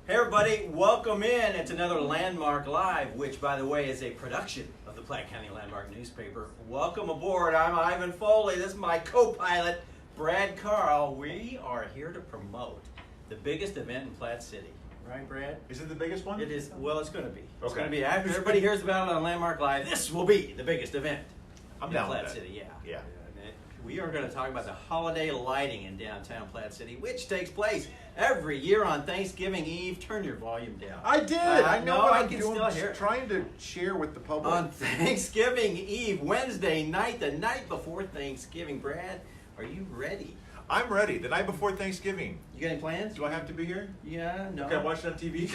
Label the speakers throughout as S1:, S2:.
S1: Hey everybody, welcome in. It's another Landmark Live, which by the way is a production of the Platte County Landmark Newspaper. Welcome aboard. I'm Ivan Foley. This is my co-pilot, Brad Carl. We are here to promote the biggest event in Platte City. Right, Brad?
S2: Is it the biggest one?
S1: It is. Well, it's going to be. It's
S2: Okay.
S1: going to be after everybody hears about it on Landmark Live. This will be the biggest event
S2: I'm
S1: in
S2: down
S1: Platte
S2: with that.
S1: City.
S2: Yeah.
S1: We are going to talk about the holiday lighting in downtown Platte City, which takes place every year on Thanksgiving Eve. Turn your volume down.
S2: I did. I know
S1: no,
S2: what
S1: I
S2: I'm
S1: can
S2: doing.
S1: still hear it.
S2: Trying to share with the public.
S1: On Thanksgiving Eve, Wednesday night, the night before Thanksgiving. Brad, are you ready?
S2: I'm ready. The night before Thanksgiving.
S1: You got any plans?
S2: Do I have to be here?
S1: Yeah, no.
S2: Can I watch it on TV?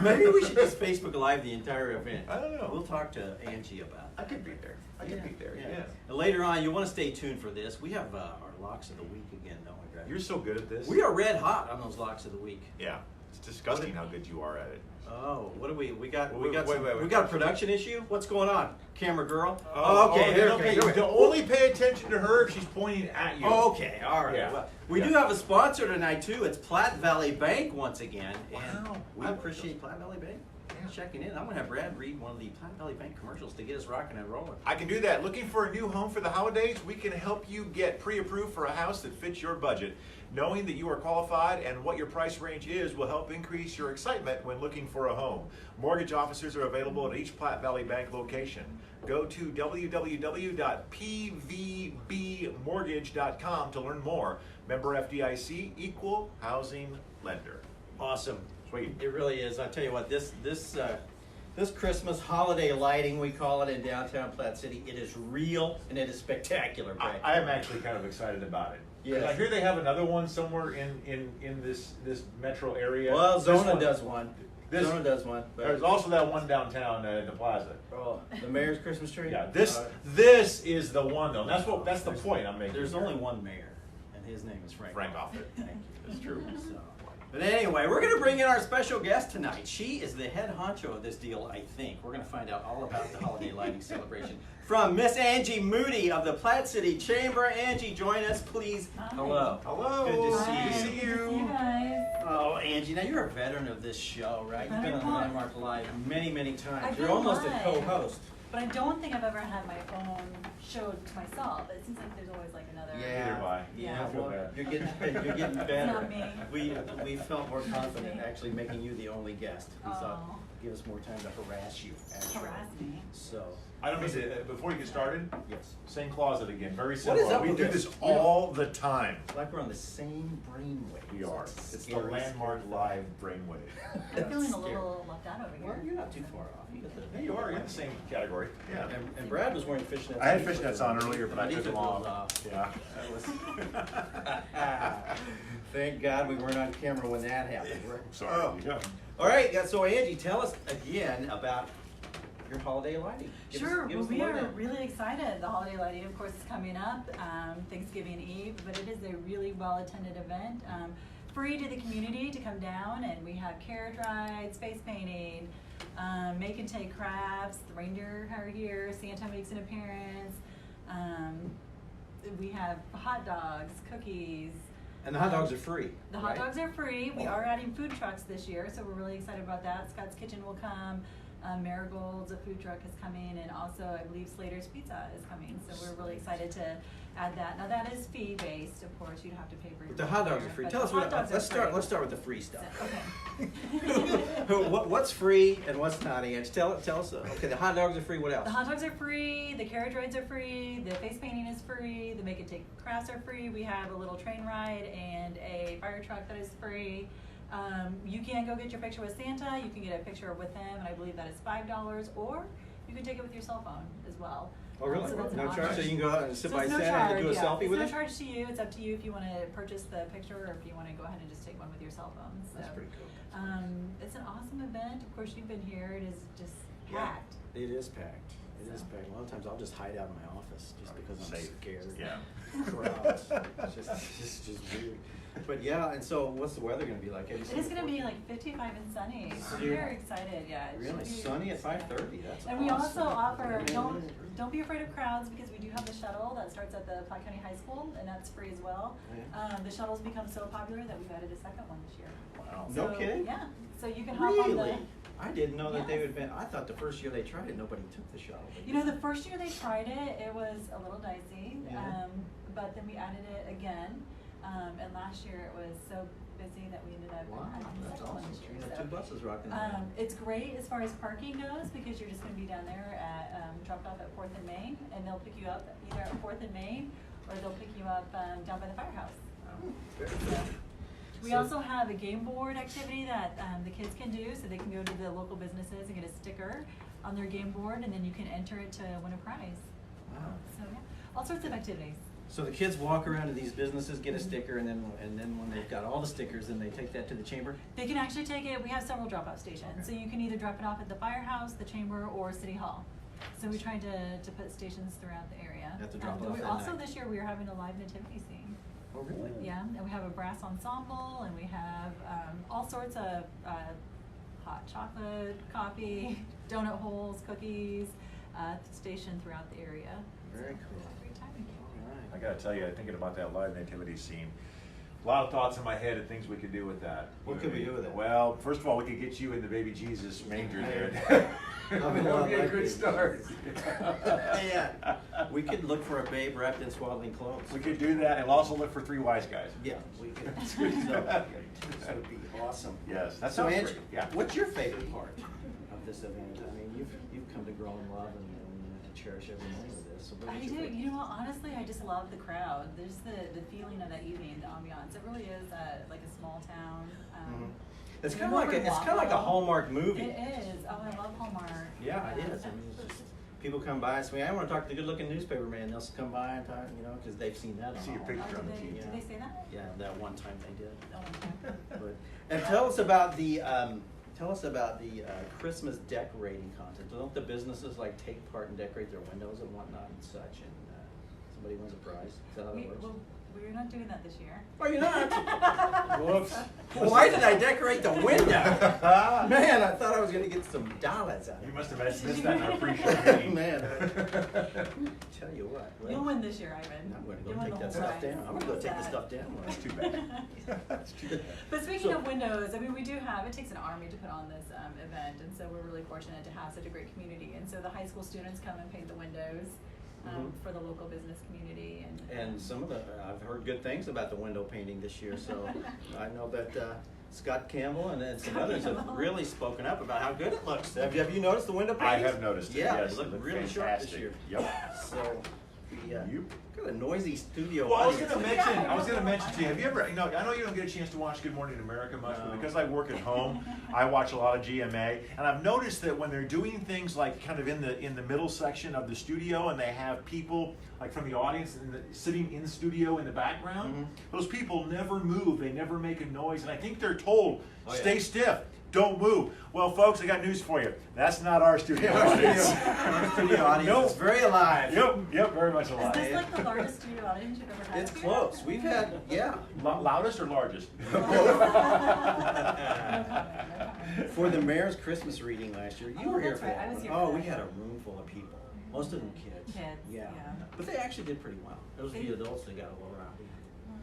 S1: Maybe we should just Facebook Live the entire event.
S2: I don't know.
S1: We'll talk to Angie about that.
S2: I could be there. I could be there. Yeah.
S1: And later on, you want to stay tuned for this. We have our locks of the week again, don't we, Brad?
S2: You're so good at this.
S1: We are red hot on those locks of the week.
S2: Yeah. It's disgusting how good you are at it.
S1: Oh, what do we got?
S2: Wait,
S1: We got
S2: wait.
S1: a production issue. What's going on, camera girl?
S2: Okay.
S1: Here we go.
S2: Only pay attention to her if she's pointing at you.
S1: Okay, all right.
S2: Yeah.
S1: Well, we do have a sponsor tonight too. It's Platte Valley Bank once again, and
S2: Wow.
S1: we appreciate Platte Valley Bank checking in. I'm gonna have Brad read one of the Platte Valley Bank commercials to get us rocking and rolling.
S2: I can do that. Looking for a new home for the holidays? We can help you get pre-approved for a house that fits your budget. Knowing that you are qualified and what your price range is will help increase your excitement when looking for a home. Mortgage officers are available at each Platte Valley Bank location. Go to www.pvbmortgage.com to learn more. Member FDIC, equal housing lender.
S1: Awesome.
S2: Sweet.
S1: It really is. I tell you what, this Christmas holiday lighting, we call it in downtown Platte City, it is real and it is spectacular, Brad.
S2: I am actually kind of excited about it.
S1: Yes.
S2: I hear they have another one somewhere in this metro area.
S1: Well,
S2: This
S1: Zona
S2: one-
S1: does one.
S2: this-
S1: Zona does one. but-
S2: There's also that one downtown in the plaza.
S1: Oh, the mayor's Christmas tree?
S2: Yeah, this is the one though. That's the point I'm making.
S1: There's
S2: here.
S1: only one mayor, and his name is Frank.
S2: Frank Offit.
S1: Thank you.
S2: That's true.
S1: So, but anyway, we're going to bring in our special guest tonight. She is the head honcho of this deal, I think. We're going to find out all about the holiday lighting celebration from Miss Angie Mutti of the Platte City Chamber. Angie, join us, please.
S3: Hi.
S1: Hello.
S2: Hello.
S1: Good to see
S3: Hi,
S1: you.
S2: Good to see
S3: good to see
S2: you.
S3: you guys.
S1: Oh, Angie, now you're a veteran of this show, right? You've been on the
S3: I'm not.
S1: Landmark Live many, many times.
S3: I've
S1: You're
S3: been
S1: almost a
S3: live.
S1: co-host.
S3: But I don't think I've ever had my own show to myself. It seems like there's always like another.
S2: Neither have I.
S1: Yeah,
S2: I feel
S1: well,
S2: bad.
S1: you're getting better.
S3: It's not me.
S1: We felt more confident actually making you the only guest. We thought
S3: Oh.
S1: give us more time to harass you. Actually.
S3: Harass me.
S1: So
S2: I don't mean to, before you get started,
S1: yes,
S2: same closet again. Very
S1: What
S2: simple.
S1: is up
S2: We
S1: with
S2: do
S1: this?
S2: this all the time.
S1: like we're on the same brainwave.
S2: We are. It's the
S1: Scary,
S2: Landmark
S1: scary
S2: Live brainwave.
S3: I'm feeling a
S1: Scary.
S3: little left out over
S1: Well,
S3: here.
S1: you're not too far off. You got the.
S2: Yeah, you are. You're in the same category. Yeah.
S1: And Brad was wearing fishnets.
S2: I had fishnets on earlier, but I
S1: He
S2: took them
S1: those
S2: off.
S1: off.
S2: Yeah.
S1: That was. Thank God we weren't on camera when that happened.
S2: Sorry.
S1: Oh.
S2: Yeah.
S1: All right, so Angie, tell us again about your holiday lighting. Give
S3: Sure.
S1: us
S3: Well,
S1: the
S3: we are
S1: lowdown.
S3: really excited. The holiday lighting, of course, is coming up, Thanksgiving Eve, but it is a really well-attended event. Free to the community to come down, and we have carriage rides, face painting, make and take crafts. The reindeer are here. Santa makes an appearance. We have hot dogs, cookies.
S1: And the hot dogs are free.
S3: The hot
S1: right?
S3: dogs are free. We are adding food trucks this year, so we're really excited about that. Scott's Kitchen will come. Marigold's, a food truck, is coming, and also I believe Slater's Pizza is coming. So we're really excited to add that. Now that is fee based, of course. You'd have to pay for your
S1: But the hot dogs are
S3: beer,
S1: free.
S3: but
S1: Tell
S3: the
S1: us
S3: hot
S1: what.
S3: dogs are
S1: Let's start.
S3: free.
S1: Let's start with the free stuff.
S3: Okay.
S1: What's free and what's not, Ange? Tell us. Okay, the hot dogs are free. What else?
S3: The hot dogs are free. The carriage rides are free. The face painting is free. The make and take crafts are free. We have a little train ride and a fire truck that is free. You can go get your picture with Santa. You can get a picture with him, and I believe that is $5. Or you can take it with your cell phone as well.
S1: Oh, really?
S3: So that's an
S1: No charge.
S3: option.
S1: So you can go out and sit
S3: So
S1: by
S3: it's no
S1: Santa
S3: charge,
S1: and do a
S3: yeah.
S1: selfie
S3: it's
S1: with
S3: no
S1: it.
S3: charge to you. It's up to you if you want to purchase the picture or if you want to go ahead and just take one with your cell phone. So,
S1: That's pretty cool.
S3: It's an awesome event. Of course, you've been here. It is just
S1: Yeah.
S3: packed.
S1: It is packed. It is
S3: So.
S1: packed. A lot of times I'll just hide out in my office just because I'm
S2: Safe.
S1: scared.
S2: Yeah.
S1: Crowds. It's just weird. But yeah, and so what's the weather gonna be like?
S3: It is going to be like 55 and sunny. So
S1: Sunny.
S3: we're excited. Yeah. It
S1: Really,
S3: should be
S1: sunny at
S3: exciting.
S1: 5:30, that's
S3: And we also
S1: awesome.
S3: offer, don't be afraid of crowds, because we do have the shuttle that starts at the Platte County High School, and that's free as well.
S1: Yeah.
S3: The shuttle's become so popular that we've added a second one this year.
S2: Wow.
S1: No
S3: So,
S1: kidding?
S3: Yeah, so you can hop on the.
S1: Really? I didn't know that they
S3: Yes.
S1: would been, I thought the first year they tried it, nobody took the shuttle.
S3: You know, the first year they tried it, it was a little dicey,
S1: Yeah.
S3: but then we added it again, and last year it was so busy that we ended up
S1: Wow,
S3: adding the
S1: that's
S3: second one
S1: awesome.
S3: this year.
S1: You got
S3: So,
S1: 2 buses rocking around.
S3: it's great as far as parking goes, because you're just gonna be down there at, dropped off at 4th and Main, and they'll pick you up either at 4th and Main, or they'll pick you up, down by the firehouse.
S1: Very
S3: So,
S1: good.
S3: we
S1: So-
S3: also have a game board activity that the kids can do, so they can go to the local businesses and get a sticker on their game board, and then you can enter it to win a prize.
S1: Wow.
S3: So yeah, all sorts of activities.
S1: So the kids walk around to these businesses, get a sticker, and then when they've got all the stickers, then they take that to the chamber?
S3: They can actually take it, we have several drop-off stations, so
S1: Okay.
S3: you can either drop it off at the firehouse, the chamber, or City Hall. So we tried to put stations throughout the area.
S1: You have to drop it
S3: But
S1: off
S3: we
S1: that
S3: also
S1: night.
S3: this year we are having a live nativity scene.
S1: Oh, really?
S3: Yeah, and we have a brass ensemble, and we have all sorts of hot chocolate, coffee, donut holes, cookies, stationed throughout the area.
S1: Very
S3: So,
S1: cool.
S3: have a great time.
S1: All
S2: I
S1: right.
S2: gotta tell you, thinking about that live nativity scene, a lot of thoughts in my head of things we could do with that.
S1: What could we do with it?
S2: Well, first of all, we could get you in the baby Jesus manger there.
S1: I mean,
S2: That would be a
S1: like
S2: good
S1: baby
S2: start.
S1: Yeah, we could look for a babe wrapped in swaddling clothes.
S2: We could do that, and we'll also look for 3 wise guys.
S1: Yeah, we could. So, that would be awesome.
S2: Yes, that
S1: So
S2: sounds
S1: Angie,
S2: great, yeah.
S1: what's your favorite part of this event? I mean, you've come to grow in love and cherish every moment of this. So what
S3: I
S1: is
S3: do.
S1: your favorite?
S3: You know what? Honestly, I just love the crowd. There's the feeling of that evening, the ambiance. It really is like a small town.
S1: Mhm. It's
S3: we
S1: kind
S3: have
S1: of like
S3: over
S1: it's kind of like a
S3: Waffle.
S1: Hallmark movie.
S3: It is. Oh, I love Hallmark.
S1: Yeah, it is. I mean, it's just people come by and say, "I want to talk to the good-looking newspaper man." They'll come by and talk, because they've seen that on
S2: See a
S1: Hallmark.
S2: picture
S3: Oh,
S2: on the
S3: did
S2: TV.
S3: they say that?
S1: Yeah, that one time they did.
S3: Oh,
S1: But, and tell us about the Christmas decorating contest. Don't the businesses take part and decorate their windows and whatnot and such, and somebody wins a prize? Is that how that works?
S3: We're not doing that this year.
S1: Oh, you're not? Whoops. Why did I decorate the window? Man, I thought I was going to get some dollars out of it.
S2: You must have missed that in our pre-show meeting.
S1: Man, tell you what.
S3: You'll win this year, Ivan.
S1: I'm going to
S3: You'll
S1: go
S3: win
S1: take
S3: the
S1: that
S3: whole
S1: stuff
S3: prize.
S1: down. I'm going to go take the
S3: Sad.
S1: stuff down.
S2: That's too bad. That's too bad.
S3: But speaking
S1: So-
S3: of windows, I mean, we do have, it takes an army to put on this event, and so we're really fortunate to have such a great community. And so the high school students come and paint the windows
S1: Mhm.
S3: for the local business community.
S1: And some of I've heard good things about the window painting this year, so I know that Scott Campbell and then some
S3: Scott
S1: others have
S3: Campbell.
S1: really spoken up about how good it looks. Have you noticed the window
S2: I
S1: paintings?
S2: have noticed it,
S1: Yeah,
S2: yes.
S1: they look
S2: Look
S1: really sharp this
S2: fantastic.
S1: year.
S2: Yep.
S1: So,
S2: Yep.
S1: got a noisy studio
S2: Well, I was
S1: audience.
S2: gonna mention to you, have you ever, I know you don't get a chance to watch Good Morning America much,
S1: No.
S2: but because I work at home, I watch a lot of GMA, and I've noticed that when they're doing things like kind of in the middle section of the studio, and they have people like from the audience sitting in the studio in the background,
S1: Mhm.
S2: those people never move, they never make a noise, and I think they're told,
S1: Oh, yeah.
S2: stay stiff, don't move. Well, folks, I got news for you. That's not our studio
S1: Our
S2: audience.
S1: studio audience
S2: Nope.
S1: is very alive.
S2: Yep, very much
S3: Is
S2: alive.
S3: this like the largest studio audience you've ever had?
S1: It's
S3: here?
S1: close. We've had, yeah.
S2: Loudest or largest?
S3: No comment, no comment.
S1: For the mayor's Christmas reading last year, you were here
S3: that's
S1: for
S3: right.
S1: that
S3: I was
S1: one.
S3: here
S1: Oh,
S3: for
S1: we
S3: that.
S1: had a room full of people. Most of them kids.
S3: Kids, yeah.
S1: But they actually did pretty well. Those
S3: They-
S1: few adults, they got a little rowdy.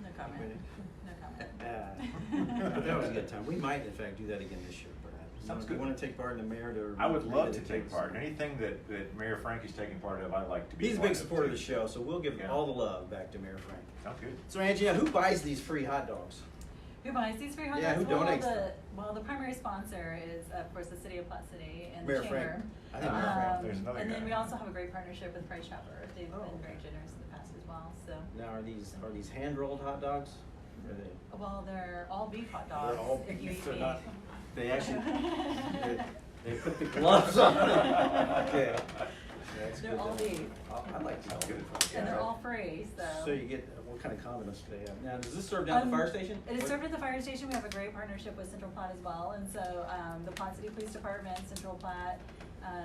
S3: No comment, no comment.
S1: But that was a good time. We might, in fact, do that again this year, perhaps.
S2: Sounds
S1: You
S2: good.
S1: want to take part in the mayor to?
S2: I would love to
S1: read
S2: take
S1: it?
S2: part. Anything that Mayor Frank is taking part of, I'd like to be.
S1: He's a
S2: part
S1: big supporter of
S2: too.
S1: the show, so we'll give
S2: Yeah.
S1: all the love back to Mayor Frank.
S2: Sounds good.
S1: So Angie, who buys these free hot dogs?
S3: Who buys these free hot
S1: Yeah,
S3: dogs?
S1: who donates them?
S3: Well, the primary sponsor is, of course, the city of Platte City and
S1: Mayor
S3: the chamber.
S1: Frank. I think Mayor Frank.
S2: There's another
S3: And
S2: guy.
S3: then we also have a great partnership with Price Chopper. They've
S1: Oh,
S3: been very
S1: okay.
S3: generous in the past as well. So,
S1: Now, are these hand rolled hot dogs? Or are they?
S3: well, they're all beef hot dogs.
S1: They're all
S3: if you
S1: beef,
S3: eat
S1: they're
S3: beef.
S1: not- They actually they put the gloves on. Okay. That's
S3: They're
S1: good
S3: all
S1: to know.
S3: beef.
S1: I like these.
S2: Sounds good.
S3: And they're all free.
S1: So you get what kind of condiments do they have? Now, does this serve down at the fire station?
S3: It is served at the fire station. We have a great partnership with Central Platte as well. And so the Platte City Police Department, Central Platte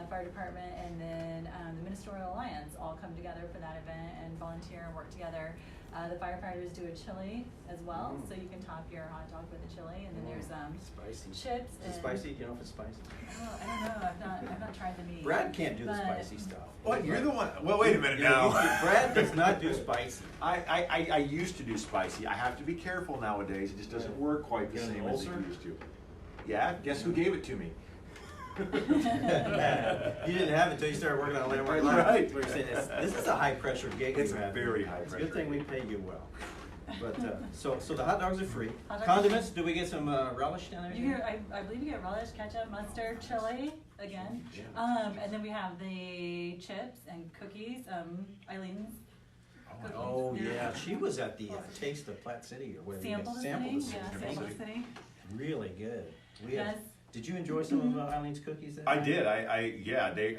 S3: Fire Department, and then the Ministerial Alliance all come together for that event and volunteer and work together. The firefighters do a chili as well, so you can top your hot dog with a chili, and then there's
S1: Spicy.
S3: chips.
S1: Is it spicy? Do you know if it's spicy?
S3: Oh, I don't know. I've not tried the meat.
S1: Brad can't do the
S3: but-
S1: spicy stuff.
S2: What? You're the one. Well, wait a minute
S1: You know,
S2: now.
S1: Brad does not do spicy.
S2: I used to do spicy. I have to be careful nowadays. It just doesn't work quite the
S1: Get an
S2: same as it
S1: ulcer?
S2: used to. Yeah. Guess who gave it to me?
S1: You didn't have it until you started working on Landmark Live.
S2: Right.
S1: We're saying this is a high pressure gig.
S2: It's
S1: you have.
S2: very high
S1: It's a good
S2: pressure.
S1: thing we pay you well. But so the hot dogs are free.
S3: Hot dogs are
S1: Condiments? Do we get some relish down there?
S3: You get, I believe you get relish, ketchup, mustard, chili, again. And then we have the chips and cookies, Eileen's. Cookies.
S1: Oh
S3: They're-
S1: yeah, she was at the Taste of Platte City or whatever.
S3: Sample the
S1: Sample
S3: City, yeah, Sample the City.
S1: Really good. We
S3: Yes.
S1: Did you enjoy some of Eileen's cookies? That
S2: I
S1: night?
S2: did.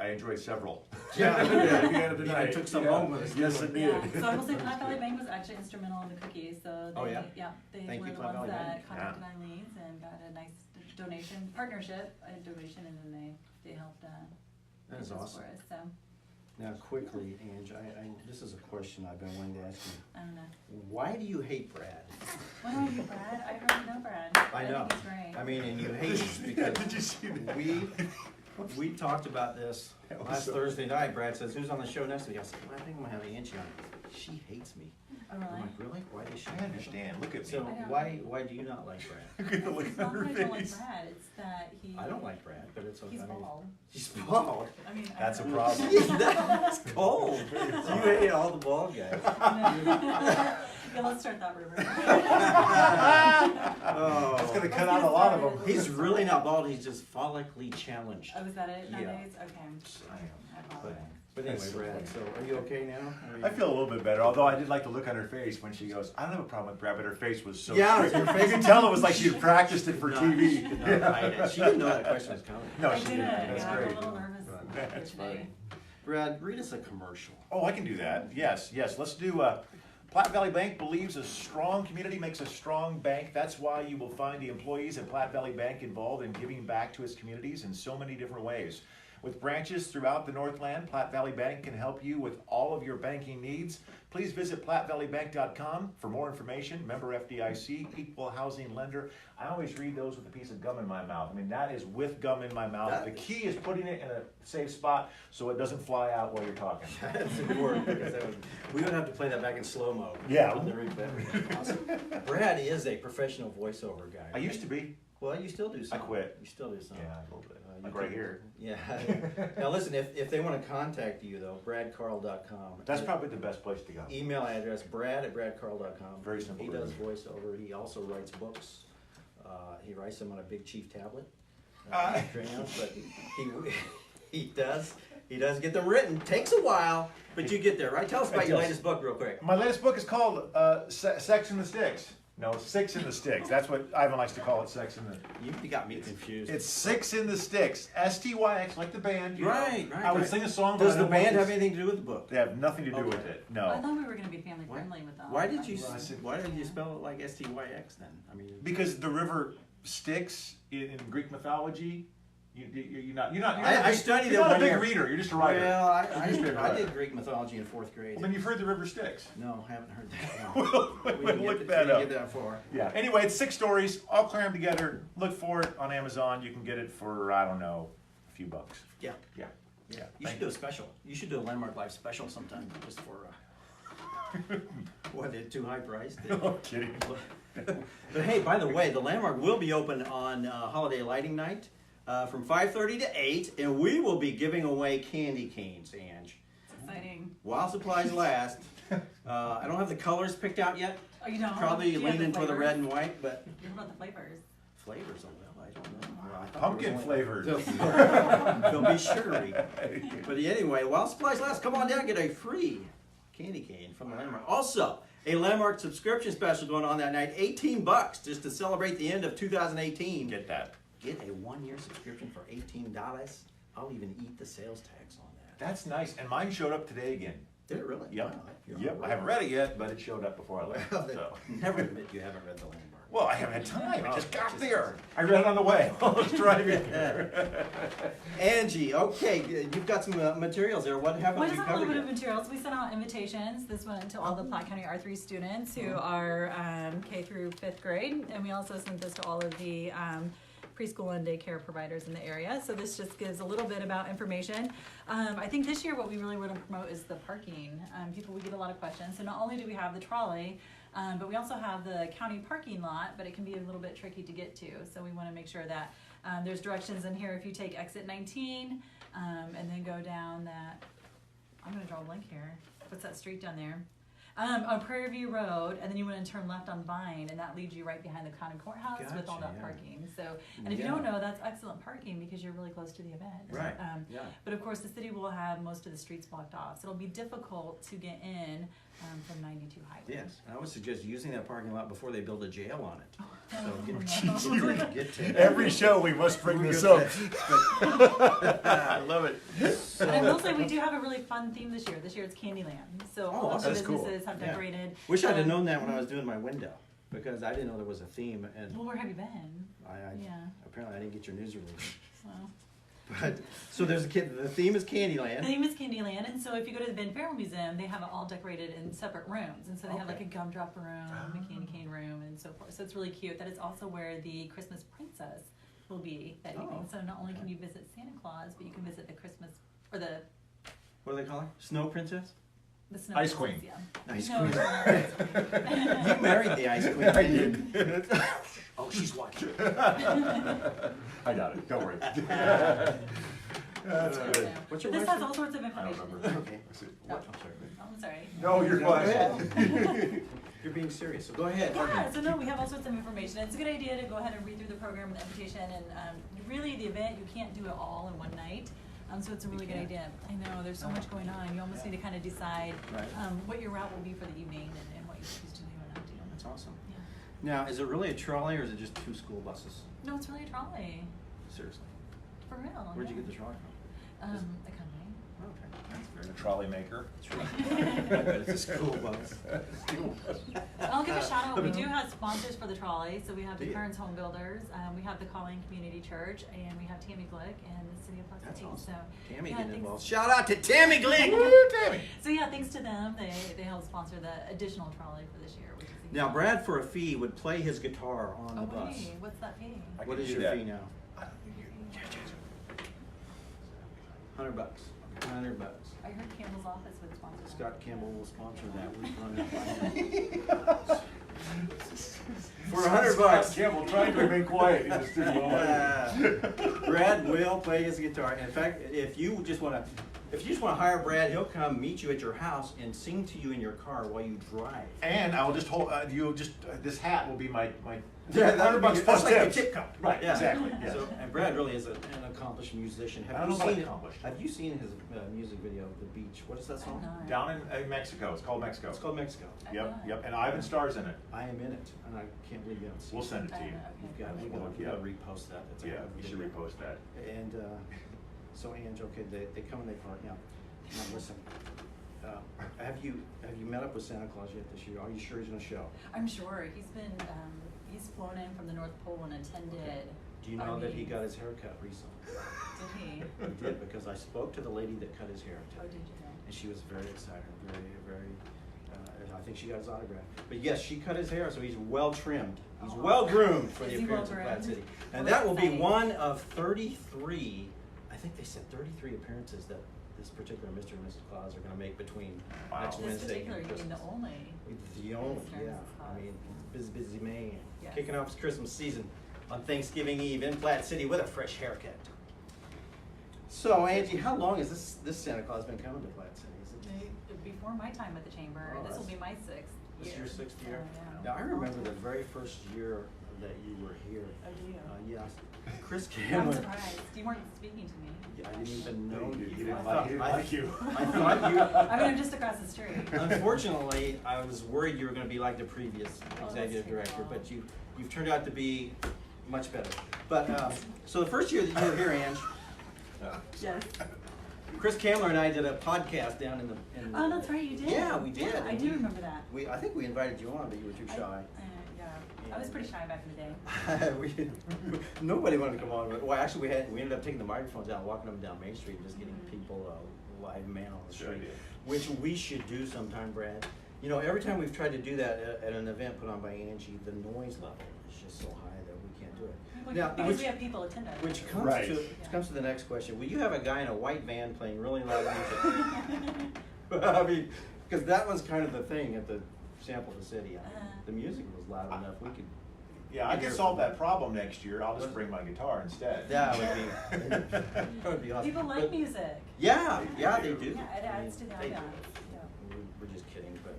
S2: I enjoyed several.
S1: Yeah,
S2: At the end of the
S1: you
S2: night.
S1: took some
S2: Yeah.
S1: home with us.
S2: Yes, I did.
S3: Yeah, so I will say Platte Valley Bank was actually instrumental in the cookies, so they,
S1: Oh, yeah?
S3: they
S1: Thank
S3: were
S1: you,
S3: the
S1: Platte
S3: ones
S1: Valley
S3: that
S1: Bank.
S3: contacted Eileen's and got a nice donation, partnership, a donation, and then they helped,
S1: That is
S3: get this
S1: awesome.
S3: for us, so,
S1: Now quickly, Ange, this is a question I've been wanting to ask you.
S3: I don't know.
S1: Why do you hate Brad?
S3: What are you, Brad? I already know Brad.
S1: I know.
S3: think he's great.
S1: I mean, and you hate him because
S2: Did you see that?
S1: we talked about this
S2: That was
S1: last
S2: so-
S1: Thursday night. Brad says, "Who's on the show next week?" I said, "Well, I think I'm gonna have Angie on." She hates me.
S3: Oh,
S1: I'm
S3: really?
S1: like, really? Why does she?
S2: I understand. Look at me.
S1: So
S3: I know.
S1: why do you not like Brad?
S2: Look at the look
S3: It's
S2: on
S3: not
S2: her
S3: that I don't like
S2: face.
S3: Brad, it's that he.
S1: I don't like Brad, but it's okay.
S3: He's
S1: I mean,
S3: bald.
S1: he's bald.
S3: I mean, I
S2: That's a
S3: don't know.
S2: problem.
S1: That's cold. You hate all the bald guys.
S3: Yeah, let's start that rumor.
S1: Oh,
S2: That's gonna cut out a lot of them.
S1: he's really not bald. He's just follically challenged.
S3: Oh, is that it
S1: Yeah.
S3: nowadays? Okay.
S1: I am.
S3: I apologize.
S1: But anyway,
S2: That's so
S1: Brad. So are you okay now? Are you-
S2: I feel a little bit better, although I did like the look on her face when she goes, I don't have a problem with Brad, but her face was so
S1: Yeah,
S2: strict.
S1: her face-
S2: You could tell it was like she had practiced it for
S1: No,
S2: TV.
S1: she did not hide it. She didn't know that question was coming.
S2: No,
S3: I
S2: she
S3: did.
S2: didn't.
S3: Yeah,
S2: That's
S3: I'm
S2: great.
S3: a little nervous
S2: That's
S3: today.
S1: Brad, read us a commercial.
S2: Oh, I can do that. Yes. Let's do. Platte Valley Bank believes a strong community makes a strong bank. That's why you will find the employees at Platte Valley Bank involved in giving back to its communities in so many different ways. With branches throughout the Northland, Platte Valley Bank can help you with all of your banking needs. Please visit plattevalleybank.com for more information. Member FDIC, equal housing lender. I always read those with a piece of gum in my mouth. I mean, that is with gum in my mouth.
S1: That-
S2: The key is putting it in a safe spot so it doesn't fly out while you're talking.
S1: That's important because we would have to play that back in slow-mo.
S2: Yeah.
S1: On the replay. Awesome. Brad is a professional voiceover guy.
S2: I used to be.
S1: Well, you still do some.
S2: quit.
S1: You still do some.
S2: Yeah, a little bit.
S1: You
S2: Like right
S1: can-
S2: here.
S1: Yeah. Now listen, if they want to contact you though, bradcarl.com.
S2: That's probably the best place to go.
S1: Email address, brad@bradcarl.com.
S2: Very simple
S1: He
S2: to
S1: does
S2: remember.
S1: voiceover. He also writes books. He writes them on a Big Chief tablet. Crayons, but he does get them written. Takes a while, but you get there, right? Tell us about your latest book real quick.
S2: My latest book is called Sex in the Sticks. No, Six in the Sticks. That's what Ivan likes to call it, Sex in the...
S1: You got me confused.
S2: It's Six in the Sticks. S-T-Y-X, like the band. You know?
S1: Right.
S2: I would sing a song, but
S1: Does
S2: I
S1: the
S2: don't want
S1: band
S2: to-
S1: have anything to do with the book?
S2: They have nothing to do with
S1: Okay.
S2: it.
S3: I
S2: No.
S3: thought we were going to be family friendly with that.
S1: Why did you
S2: Well, I said-
S1: why did you spell it like S-T-Y-X then? I mean,
S2: Because the river Styx in Greek mythology, you're not
S1: I studied
S2: you're
S1: it
S2: not a
S1: one
S2: big
S1: year.
S2: reader, you're just a writer.
S1: well, I
S2: You're
S1: did Greek mythology in 4th grade.
S2: Well, then you've heard the river Styx.
S1: No, haven't heard that.
S2: We'll
S1: We didn't
S2: look
S1: get
S2: that
S1: we
S2: up.
S1: didn't get that far.
S2: Yeah. Anyway, it's 6 stories, all crammed together. Look for it on Amazon. You can get it for, I don't know, a few bucks.
S1: Yeah.
S2: Yeah.
S1: Yeah. You should do a special. You should do a Landmark Live special sometime just for what, it too high priced?
S2: No kidding.
S1: But hey, by the way, the Landmark will be open on holiday lighting night from 5:30 to 8, and we will be giving away candy canes, Ange.
S3: It's exciting.
S1: While supplies last. I don't have the colors picked out yet.
S3: Oh, you don't?
S1: Probably
S3: Do you have
S1: leaning for the
S3: flavors?
S1: red and white, but
S3: What about the flavors?
S1: flavors, oh well, I don't know. Well, I thought
S2: Pumpkin
S1: there was
S2: flavored.
S1: They'll be sugary. But anyway, while supplies last, come on down and get a free candy cane from the Landmark. Also, a Landmark subscription special going on that night, $18 just to celebrate the end of 2018.
S2: Get that.
S1: Get a 1-year subscription for $18. I'll even eat the sales tax on that.
S2: That's nice. And mine showed up today again.
S1: Did it really?
S2: Yep.
S1: Wow, you're
S2: Yep.
S1: all
S2: I haven't read it yet, but it showed up before I left.
S1: Well,
S2: So.
S1: never admit you haven't read the Landmark.
S2: Well, I haven't had time. I just got there. I ran on the way while I was driving.
S1: Angie, okay, you've got some materials there. What happened?
S3: Well, just a little bit of materials. We sent out invitations. This went to all the Platte County R3 students who are K through 5th grade, and we also sent this to all of the preschool and daycare providers in the area. So this just gives a little bit about information. I think this year what we really want to promote is the parking. We get a lot of questions. So not only do we have the trolley, but we also have the county parking lot, but it can be a little bit tricky to get to. So we want to make sure that there's directions in here if you take exit 19 and then go down that, I'm going to draw a blank here. What's that street down there? On Prairie View Road, and then you want to turn left on Vine, and that leads you right behind the county courthouse with all that parking. So, and if you don't know, that's excellent parking because you're really close to the event.
S1: Right.
S3: But of course, the city will have most of the streets blocked off, so it'll be difficult to get in from 92 Highway.
S1: Yes, I would suggest using that parking lot before they build a jail on it.
S3: No.
S1: Get to
S2: Every show we must bring this up.
S1: I love it.
S3: And I will say we do have a really fun theme this year. This year it's Candyland. So all of the
S2: that's cool.
S3: businesses have decorated.
S1: Wish I'd have known that when I was doing my window, because I didn't know there was a theme, and
S3: Well, where have you been?
S1: apparently I didn't get your news release.
S3: Well.
S1: But so there's the theme is
S3: The
S1: Candyland.
S3: theme is Candyland, and so if you go to the Ben Farrell Museum, they have it all decorated in separate rooms, and so they have like a gumdrop room, a candy cane room, and so forth. So it's really cute. That is also where the Christmas Princess will be that evening. So not only can you visit Santa Claus, but you can visit the Christmas or the
S1: What do they call her? Snow Princess?
S3: the Snow
S2: Ice
S3: Princess,
S2: Queen.
S3: Yeah.
S1: Ice
S3: No,
S1: Queen.
S3: no.
S1: You married the Ice Queen.
S2: I
S1: didn't you?
S2: did.
S1: Oh, she's watching.
S2: I got it. Don't worry. That's
S3: So,
S2: good.
S1: What's your
S3: this
S1: wife's
S3: has
S1: name?
S3: all sorts of
S2: I don't
S3: information.
S2: remember.
S1: Okay.
S2: What?
S3: Oh, I'm sorry.
S2: No, you're
S1: Go
S2: fine.
S1: ahead. You're being serious, so go ahead.
S3: Yeah, so no, we have all sorts of information. It's a good idea to go ahead and read through the program and the invitation, and really the event, you can't do it all in one night. So it's a really good idea. I know, there's so much going on. You almost need to kind of decide what your route will be for the evening and what you choose to do and not do.
S1: That's awesome.
S3: Yeah.
S1: Now, is it really a trolley or is it just 2 school buses?
S3: No, it's really a trolley.
S1: Seriously.
S3: For real.
S1: Where'd you get the trolley from?
S3: A company.
S1: Okay, that's
S2: A
S1: very
S2: trolley maker.
S1: I bet it's a school bus.
S3: I'll give a shout out. We do have sponsors for the trolley. So we have the
S1: Do you?
S3: Kearns Home Builders, we have the Colleen Community Church, and we have Tammy Glick and the City of Platte
S1: That's
S3: City.
S1: awesome.
S3: So
S1: Tammy
S3: yeah,
S1: getting
S3: thanks-
S1: involved. Shout out to Tammy Glick!
S2: Woo, Tammy.
S3: So yeah, thanks to them, they helped sponsor the additional trolley for this year, which is
S1: Now, Brad, for a fee, would play his guitar on the bus.
S3: hey, what's that fee?
S2: I
S1: What
S2: can
S1: is
S2: do
S1: your
S2: that.
S1: fee now?
S2: I don't think you-
S1: $100. $100.
S3: I heard Campbell's office would sponsor that.
S1: Scott Campbell will sponsor that. We've run that by him. For $100.
S2: Campbell trying to remain quiet in the studio.
S1: Brad will play his guitar. In fact, if you just want to hire Brad, he'll come meet you at your house and sing to you in your car while you drive.
S2: And I will just hold. This hat will be my.
S1: Yeah, that would be
S2: $100 plus
S1: that's like your
S2: tips.
S1: tip cup.
S2: Right.
S1: Yeah.
S2: Exactly. Yes.
S1: So, and Brad really is an accomplished musician.
S2: I don't know about
S1: seen
S2: accomplished.
S1: Have you seen his music video of The Beach? What is that song?
S3: I'm not.
S2: Down in Mexico. It's called Mexico.
S1: It's called Mexico.
S3: I'm
S2: Yep.
S3: not.
S2: Yep. And Ivan Starr's in it.
S1: I am in it, and I can't believe you haven't seen
S2: We'll
S1: it.
S2: send it to you.
S1: You've got,
S2: We'll look
S1: we
S2: you
S1: got to
S2: up.
S1: repost that. That's a
S2: Yeah.
S1: good
S2: You should
S1: video.
S2: repost that.
S1: And so, Ange, okay, they come and they park. Now listen. Have you met up with Santa Claus yet this year? Are you sure he's going to show?
S3: I'm sure he's been he's flown in from the North Pole and attended.
S1: Do you know that he got his hair cut recently?
S3: Did he?
S1: He did, because I spoke to the lady that cut his hair
S3: Oh,
S1: today.
S3: did you?
S1: And she was very excited, very, I think she got his autograph. But yes, she cut his hair, so he's well trimmed. He's well groomed for the
S3: Is he
S1: appearance of
S3: well-groomed?
S1: Platte City. And
S3: Well,
S1: that will be
S3: exciting.
S1: one of 33, I think they said 33 appearances that this particular Mr. and Mrs. Claus are going to make between
S2: Wow.
S1: next
S3: This
S1: Wednesday
S3: particular,
S1: and
S3: you mean
S1: Christmas.
S3: the only.
S1: The only,
S3: Mr. and
S1: yeah.
S3: Mrs. Claus.
S1: I mean, busy man.
S3: Yes.
S1: Kicking off his Christmas season on Thanksgiving Eve in Platte City with a fresh haircut. So, Angie, how long has this Santa Claus been coming to Platte City? Is it
S3: Before my time at the chamber,
S1: Oh,
S3: this will
S1: that's-
S3: be my 6th
S1: this
S3: year.
S1: your 6th year?
S3: So, yeah.
S1: Now, I remember the very first year that you were here.
S3: Oh, do you?
S1: Yes. Chris
S3: I'm
S1: Cameron.
S3: surprised. You weren't speaking to me.
S1: Yeah, I didn't even know
S2: He
S1: you.
S2: didn't
S1: I
S2: like you.
S1: I thought you.
S3: I mean, I'm just across the street.
S1: Unfortunately, I was worried you were going to be like the previous
S3: Oh,
S1: executive
S3: that's
S1: director,
S3: terrible.
S1: but you've turned out to be much better. But so the first year that you were here, Ange,
S3: Yes.
S1: Chris Kamler and I did a podcast down in the.
S3: Oh, that's right, you did.
S1: Yeah, we did.
S3: Yeah, I do remember that.
S1: I think we invited you on, but you were too shy.
S3: Yeah. I was pretty shy back in the day.
S1: Nobody wanted to come on. Well, actually, we ended up taking the microphones down, walking them down Main Street, and just getting people live man on the street, which we should do sometime, Brad. You know, every time we've tried to do that at an event put on by Angie, the noise level is just so high that we can't do it.
S3: Now, because we have people attend us.
S1: Which comes to the next question. Will you have a guy in a white van playing really loud music? I mean, because that was kind of the thing at the Sample the City. I mean, the music was loud enough. We could.
S2: Yeah, I can solve that problem next year. I'll just bring my guitar instead.
S1: That would be awesome.
S3: People like music.
S1: Yeah, they do.
S3: Yeah, it adds to the ambiance.
S1: We're just kidding, but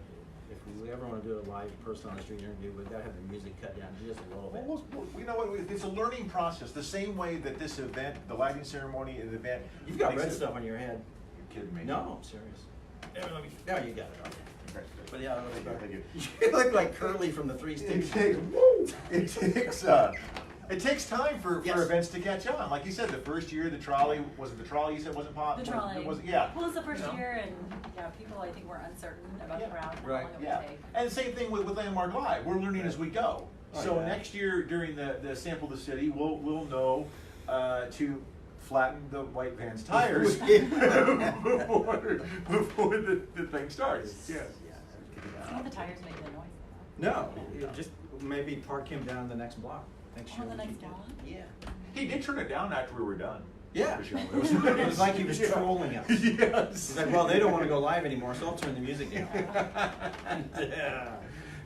S1: if we ever want to do a live person on the street interview, we've got to have the music cut down just a little bit.
S2: Well, you know what? It's a learning process. The same way that this event, the lighting ceremony, and the event.
S1: You've got red stuff on your head.
S2: You're kidding me?
S1: No, I'm serious. No, you got it. Okay. But yeah, you look like Curly from the Three Stooges.
S2: It takes time for events to catch on. Like you said, the first year the trolley you said wasn't popular.
S3: The trolley.
S2: Yeah.
S3: Well, it's the first year, and people I think were uncertain about the route and how long it would take.
S2: And the same thing with Landmark Live. We're learning as we go. So next year during the Sample the City, we'll know to flatten the white van's tires before the thing starts. Yes.
S3: Some of the tires make the noise.
S1: No, just maybe park him down the next block.
S3: On the next block?
S1: Yeah.
S2: He did turn it down after we were done.
S1: Yeah. It was like he was trolling us.
S2: Yes.
S1: He's like, well, they don't want to go live anymore, so I'll turn the music down.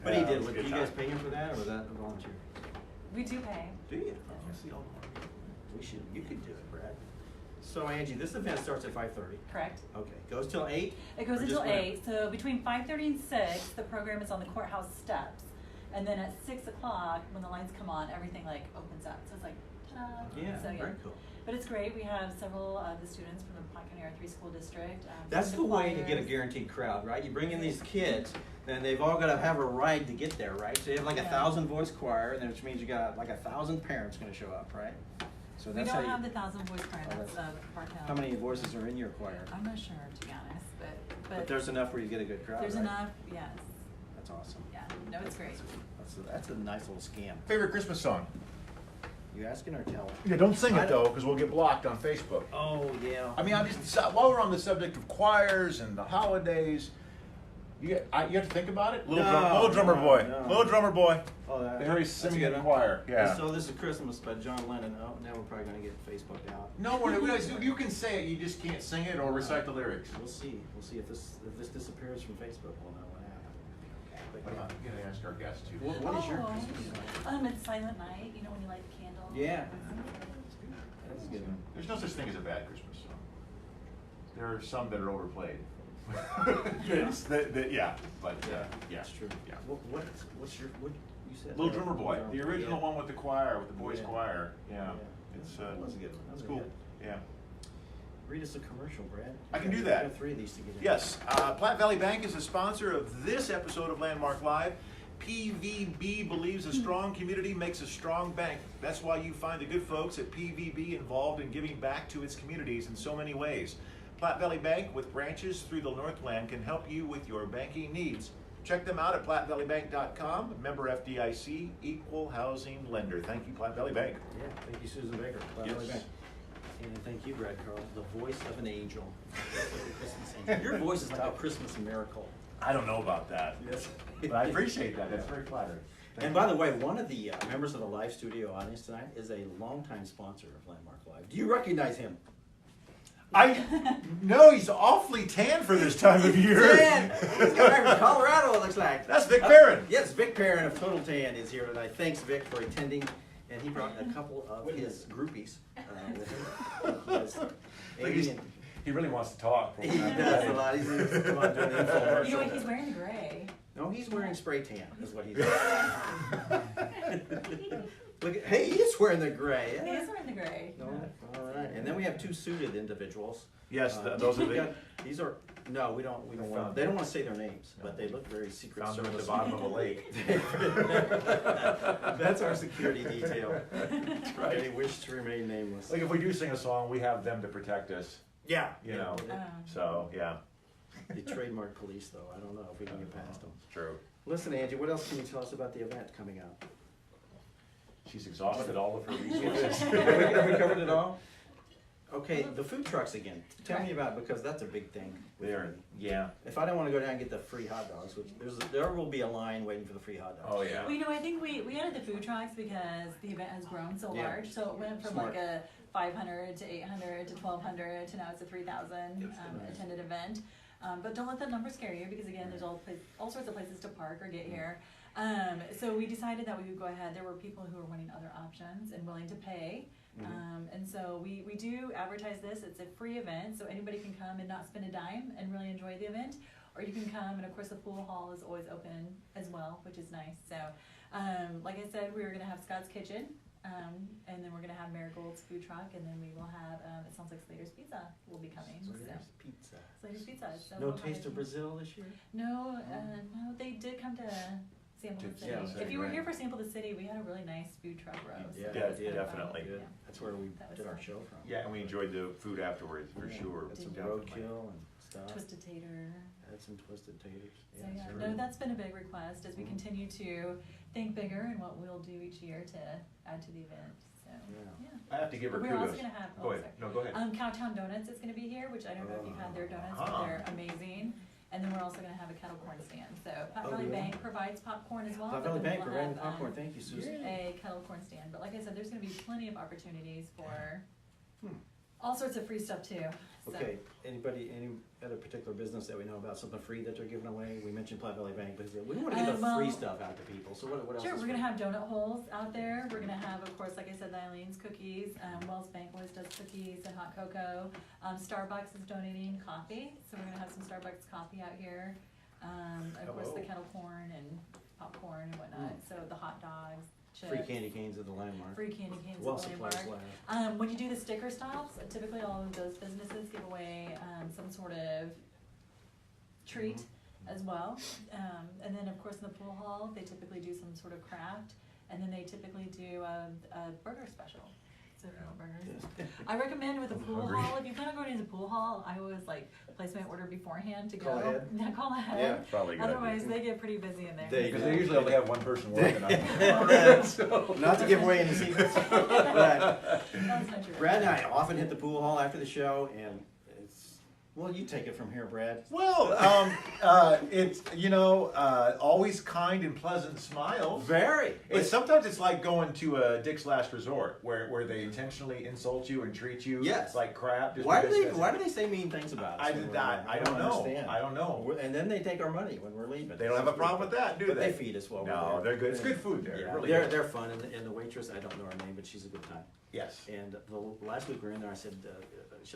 S1: But he did. Did you guys pay him for that, or was that a volunteer?
S3: We do pay.
S1: Do you? You could do it, Brad. So Angie, this event starts at 5:30.
S3: Correct.
S1: Okay. Goes till 8?
S3: It goes until 8. So between 5:30 and 6, the program is on the courthouse steps. And then at 6 o'clock, when the lights come on, everything opens up. So it's like, ta-da.
S1: Yeah,
S3: So,
S1: very cool.
S3: But it's great. We have several of the students from the Platte County R3 School District.
S1: That's the way to get a guaranteed crowd, right? You bring in these kids, and they've all got to have a ride to get there, right? So you have like 1,000 voice choir, and which means you got like 1,000 parents going to show up, right? So
S3: we
S1: that's
S3: don't have the 1,000 voice choir. That's Park Hill.
S1: How many voices are in your choir?
S3: I'm not sure, to be honest,
S1: but there's enough where you get a good crowd.
S3: There's
S1: right?
S3: enough, yes.
S1: That's awesome.
S3: Yeah, no, it's great.
S1: That's a nice little scam.
S2: Favorite Christmas song?
S1: You asking or telling?
S2: Yeah, don't sing it though, because we'll get blocked on Facebook.
S1: Oh yeah.
S2: I mean, while we're on the subject of choirs and the holidays, you have to think about it. Little drummer boy.
S1: Oh,
S2: Very singing in choir. Yeah.
S1: So this is Christmas by John Lennon. Oh, now we're probably gonna get Facebook out.
S2: No, you can say it. You just can't sing it or recite the lyrics.
S1: We'll see. We'll see if this disappears from Facebook. We'll know what happened.
S2: I'm gonna ask our guests too.
S1: What is your Christmas song?
S3: It's Silent Night. You know when you light the candle.
S1: Yeah. That's a good one.
S2: There's no such thing as a bad Christmas song. There are some that are overplayed. Yeah.
S1: That's true.
S2: Yeah.
S1: What you said?
S2: Little Drummer Boy, the original one with the choir, with the boys' choir. Yeah. It's
S1: that was a good one.
S2: It's cool. Yeah.
S1: Read us a commercial, Brad.
S2: I can do that.
S1: You have 3 of these to get in.
S2: Yes. Platte Valley Bank is a sponsor of this episode of Landmark Live. PVB believes a strong community makes a strong bank. That's why you find the good folks at PVB involved in giving back to its communities in so many ways. Platte Valley Bank, with branches through the Northland, can help you with your banking needs. Check them out at plattevalleybank.com. Member FDIC, equal housing lender. Thank you, Platte Valley Bank.
S1: Yeah, thank you, Susan Baker. Platte Valley Bank. And thank you, Brad Carl, the voice of an angel. Your voice is like a Christmas miracle.
S2: I don't know about that. Yes. But I appreciate that. That's very flattering.
S1: And by the way, one of the members of the live studio audience tonight is a longtime sponsor of Landmark Live. Do you recognize him?
S2: No, he's awfully tan for this time of year.
S1: Tan! He's got from Colorado, it looks like.
S2: That's Vic Perrin.
S1: Yes, Vic Perrin of Total Tan is here tonight. Thanks, Vic, for attending. And he brought a couple of his groupies with him.
S2: He really wants to talk.
S1: He does a lot. He's doing the infomercial.
S3: You know what, he's wearing the gray.
S1: No, he's wearing spray tan, is what he's wearing. Look, hey, he is wearing the gray.
S3: He is wearing the gray.
S1: No, all right. And then we have 2 suited individuals.
S2: Yes, those are
S1: these are. No, we don't want. They don't want to say their names, but they look very secret
S2: found them
S1: service.
S2: at the bottom of a lake.
S1: That's our security detail.
S2: That's right.
S1: They wish to remain nameless.
S2: Like if we do sing a song, we have them to protect us.
S1: Yeah.
S2: You know. So yeah.
S1: The trademark police, though. I don't know if we can get past them.
S2: True.
S1: Listen, Angie, what else can you tell us about the event coming up?
S2: She's exhausted all of her resources.
S1: Have we covered it all? Okay, the food trucks again. Tell me about, because that's a big thing.
S2: There, yeah.
S1: If I don't want to go down and get the free hot dogs, which there will be a line waiting for the free hot dogs.
S2: Oh, yeah.
S3: Well, I think we added the food trucks because the event has grown so
S1: Yeah.
S3: large. So it went from
S1: Smart.
S3: like a 500 to 800 to 1,200 to now it's a 3,000
S1: Nice.
S3: attended event. But don't let that number scare you because again, there's all sorts of places to park or get here. So we decided that we would go ahead. There were people who were wanting other options and willing to pay. And so we do advertise this. It's a free event, so anybody can come and not spend a dime and really enjoy the event. Or you can come, and of course the pool hall is always open as well, which is nice. So, like I said, we were going to have Scott's Kitchen, and then we're going to have Marigold's food truck, and then we will have, it sounds like Slater's Pizza will be coming.
S1: Slater's Pizza.
S3: Slater's Pizza. So
S1: No
S3: we'll
S1: Taste
S3: have-
S1: of Brazil this year?
S3: No, no, they did come to Sample the City.
S1: Yeah,
S3: If you were
S1: right.
S3: here for Sample the City, we had a really nice food truck roast.
S1: Yeah,
S3: So that was
S2: yeah,
S3: kind of
S2: definitely.
S3: fun.
S1: Good.
S3: Yeah.
S1: That's where we
S3: That was
S1: did our
S3: fun.
S1: show from.
S2: Yeah, and we enjoyed the food afterwards, for
S1: Yeah.
S2: sure.
S1: Had some
S2: Definitely.
S1: roadkill and stuff.
S3: Twisted tater.
S1: Had some twisted taters.
S3: So yeah,
S1: sure.
S3: no, that's been a big request as we continue to think bigger and what we'll do each year to add to the event. So
S1: Yeah.
S3: yeah.
S2: I have to give her
S3: We're
S2: kudos.
S3: also gonna have.
S2: Go ahead.
S3: Sorry.
S2: No, go ahead.
S3: Cowtown Donuts is gonna be here, which I don't know if you've had their donuts, but
S2: Uh-huh.
S3: they're amazing. And then we're also gonna have a kettle corn stand. So Platte
S1: Oh,
S3: Valley
S1: yeah.
S3: Bank provides popcorn as well.
S1: Platte
S3: but
S1: Valley
S3: then
S1: Bank
S3: we'll
S1: providing
S3: have,
S1: popcorn. Thank you, Susan.
S3: a kettle corn stand. But like I said, there's gonna be plenty of opportunities for
S1: Hmm.
S3: all sorts of free stuff too. So.
S1: Okay, any other particular business that we know about, something free that they're giving away? We mentioned Platte Valley Bank, but we don't want to give the
S3: well,
S1: free stuff out to people, so what else
S3: Sure,
S1: is
S3: we're
S1: free?
S3: gonna have donut holes out there. We're gonna have, of course, like I said, the Eileen's cookies. Wells Bank always does cookies and hot cocoa. Starbucks is donating coffee, so we're gonna have some Starbucks coffee out here. Of course, the
S2: Oh.
S3: kettle corn and popcorn and whatnot. So the hot dogs, chips.
S1: Free candy canes at the Landmark.
S3: Free candy canes
S1: Well
S3: at the
S1: supplies
S3: Landmark.
S1: last.
S3: When you do the sticker stops, typically all of those businesses give away some sort of treat as well. And then of course in the pool hall, they typically do some sort of craft, and then they typically do a burger special. So if you want burgers. I recommend with the pool
S2: hungry.
S3: hall, if you plan on going to the pool hall, I always like place my order beforehand to go.
S1: Call ahead?
S3: Yeah, call ahead.
S1: Yeah,
S2: probably a good
S3: Otherwise,
S2: idea.
S3: they get pretty busy in there.
S1: They-
S2: Because they usually only have one person working on it. So-
S1: Not to give away any secrets, but
S3: That's not true.
S1: Brad and I often hit the pool hall after the show, and it's, well, you take it from here, Brad.
S2: Well, it's, always kind and pleasant smiles.
S1: Very.
S2: Sometimes it's like going to a Dick's Last Resort, where they intentionally insult you and treat you
S1: Yes.
S2: like crap. Just
S1: Why do
S2: because
S1: they
S2: that's-
S1: Why do they say mean things about us?
S2: I
S1: when
S2: did
S1: we're
S2: not.
S1: there?
S2: I don't know.
S1: understand.
S2: I don't know.
S1: And then they take our money when we're leaving.
S2: They don't have a problem with that, do
S1: But
S2: they?
S1: they feed us while we're
S2: No,
S1: there.
S2: they're good. It's good food there.
S1: Yeah,
S2: Really
S1: they're
S2: good.
S1: they're fun, and the waitress, I don't know her name, but she's a good time.
S2: Yes.
S1: And the last week we were in there, I said,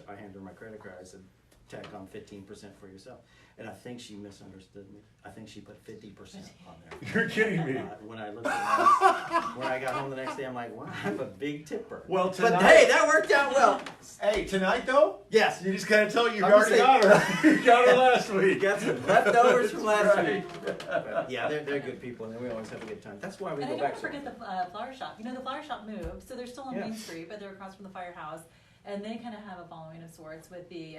S1: I handed her my credit card. I said, tack on 15% for yourself. And I think she misunderstood me. I think she put 50% on there.
S2: You're kidding me.
S1: When I looked at when I got home the next day, I'm like, wow, I'm a big tipper.
S2: Well,
S1: But
S2: tonight-
S1: hey, that worked out well.
S2: Hey, tonight though?
S1: Yes.
S2: You just gotta tell you
S1: I'm
S2: already
S1: just
S2: got her. You got her last
S1: We
S2: week.
S1: got some leftovers from last
S2: Right.
S1: week. But yeah, they're good people, and we always have a good time. That's why we
S3: And I
S1: go
S3: don't
S1: back.
S3: want to forget the flower shop. The flower shop moved, so they're still on
S1: Yeah.
S3: Main Street, but they're across from the firehouse. And they kind of have a following of sorts with the,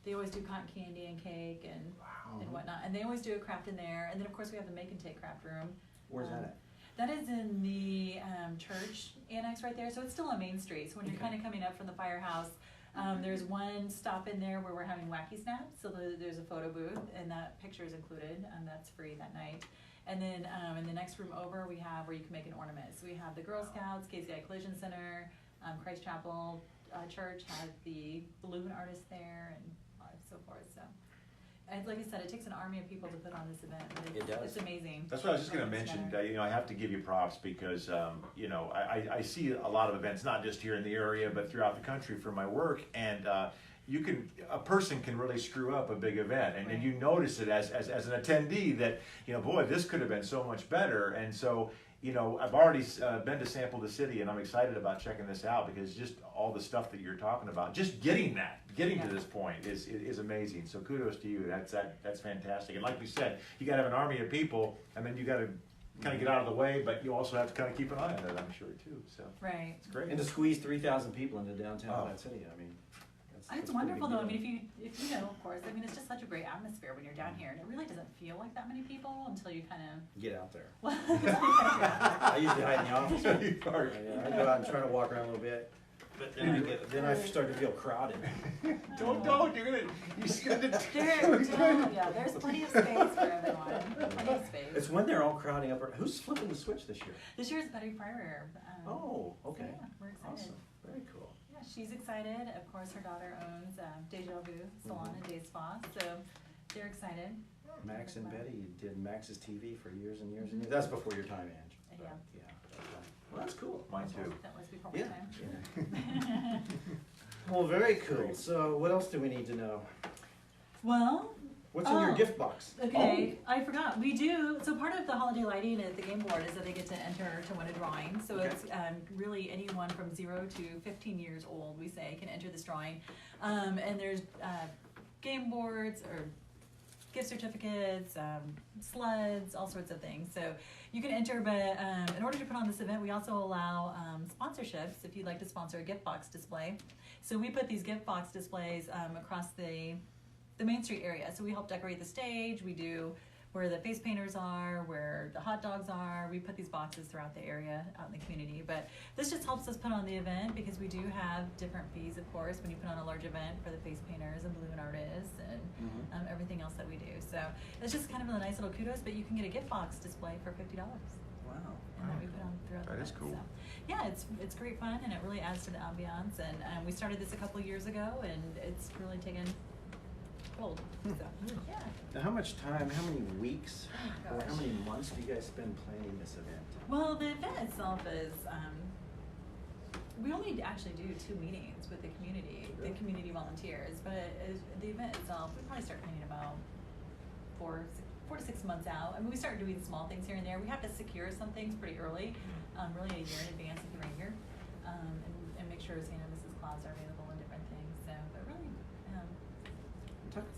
S3: they always do cotton candy and cake and whatnot. And they always do a craft in there. And then, of course, we have the Make and Take craft room.
S1: Where's that at?
S3: That is in the church annex right there. So it's still on Main Street. So when you're
S1: Okay.
S3: kind of coming up from the firehouse, there's one stop in there where we're having wacky snaps. So there's a photo booth, and that picture is included, and that's free that night. And then in the next room over, we have where you can make an ornament. So we have the Girl Scouts, KCI Collision Center, Christ Chapel Church has the balloon artist there, and so forth. So, and like I said, it takes an army of people to put on this event. But
S1: It does.
S3: It's amazing.
S2: That's what I was just going to
S3: It's
S2: mention.
S3: better.
S2: I have to give you props because, I see a lot of events, not just here in the area, but throughout the country for my work. And a person can really screw up a big event, and then you notice it as an attendee that, boy, this could have been so much better. And so, I've already been to Sample the City, and I'm excited about checking this out because just all the stuff that you're talking about, just getting to this point is amazing. So kudos to you. That's fantastic. And like we said, you got to have an army of people, and then you got to kind of get out of the way, but you also have to kind of keep an eye on it, I'm sure too. So
S3: Right.
S2: it's great.
S1: And to squeeze 3,000 people into downtown
S2: Oh.
S1: Platte City, I mean,
S3: It's wonderful though. I mean, if you know, of course. I mean, it's just such a great atmosphere when you're down here, and it really doesn't feel like that many people until you kind of
S1: Get out there.
S3: Well,
S1: I usually hide in the office. Yeah, I go out and try to walk around a little bit, but then I start to feel crowded.
S2: Don't, you're scared to
S3: there's plenty of space for everyone. Plenty of space.
S1: It's when they're all crowding up. Who's flipping the switch this year?
S3: This year's Betty Pryor.
S1: Oh, okay.
S3: So yeah, we're excited.
S1: Awesome. Very cool.
S3: Yeah, she's excited. Of course, her daughter owns Deja Vu Salon in Day Spa, so they're excited.
S1: Max and Betty did Max's TV for years and years and years. That's before your time, Ange.
S3: Yeah.
S1: Yeah. Well, that's cool.
S2: Mine too.
S3: That was before my
S1: Yeah.
S3: time.
S1: Well, very cool. So, what else do we need to know?
S3: Well,
S1: What's in your gift box?
S3: okay, I forgot. We do, so part of the holiday lighting at the game board is that they get to enter to win a drawing. So
S1: Okay.
S3: it's really anyone from 0 to 15 years old, we say, can enter this drawing. And there's game boards or gift certificates, sleds, all sorts of things. So you can enter, but in order to put on this event, we also allow sponsorships if you'd like to sponsor a gift box display. So we put these gift box displays across the Main Street area. So we help decorate the stage. We do where the face painters are, where the hot dogs are. We put these boxes throughout the area, out in the community. But this just helps us put on the event because we do have different fees, of course, when you put on a large event for the face painters and balloon artists and everything else that we do. So it's just kind of a nice little kudos, but you can get a gift box display for $50.
S1: Wow.
S3: And that we put on throughout the
S2: That is
S3: event.
S2: cool.
S3: So, yeah, it's great fun, and it really adds to the ambiance. And we started this a couple years ago, and it's really taken hold. So, yeah.
S1: Now, how much time, how many weeks,
S3: Oh,
S1: or how
S3: gosh.
S1: many months do you guys spend planning this event?
S3: Well, the event itself is, we only actually do 2 meetings with the community volunteers, but the event itself, we probably start planning about 4 to 6 months out. I mean, we start doing small things here and there. We have to secure some things pretty early, really a year in advance if you're here, and make sure Santa and Mrs. Claus are available and different things. So, but really,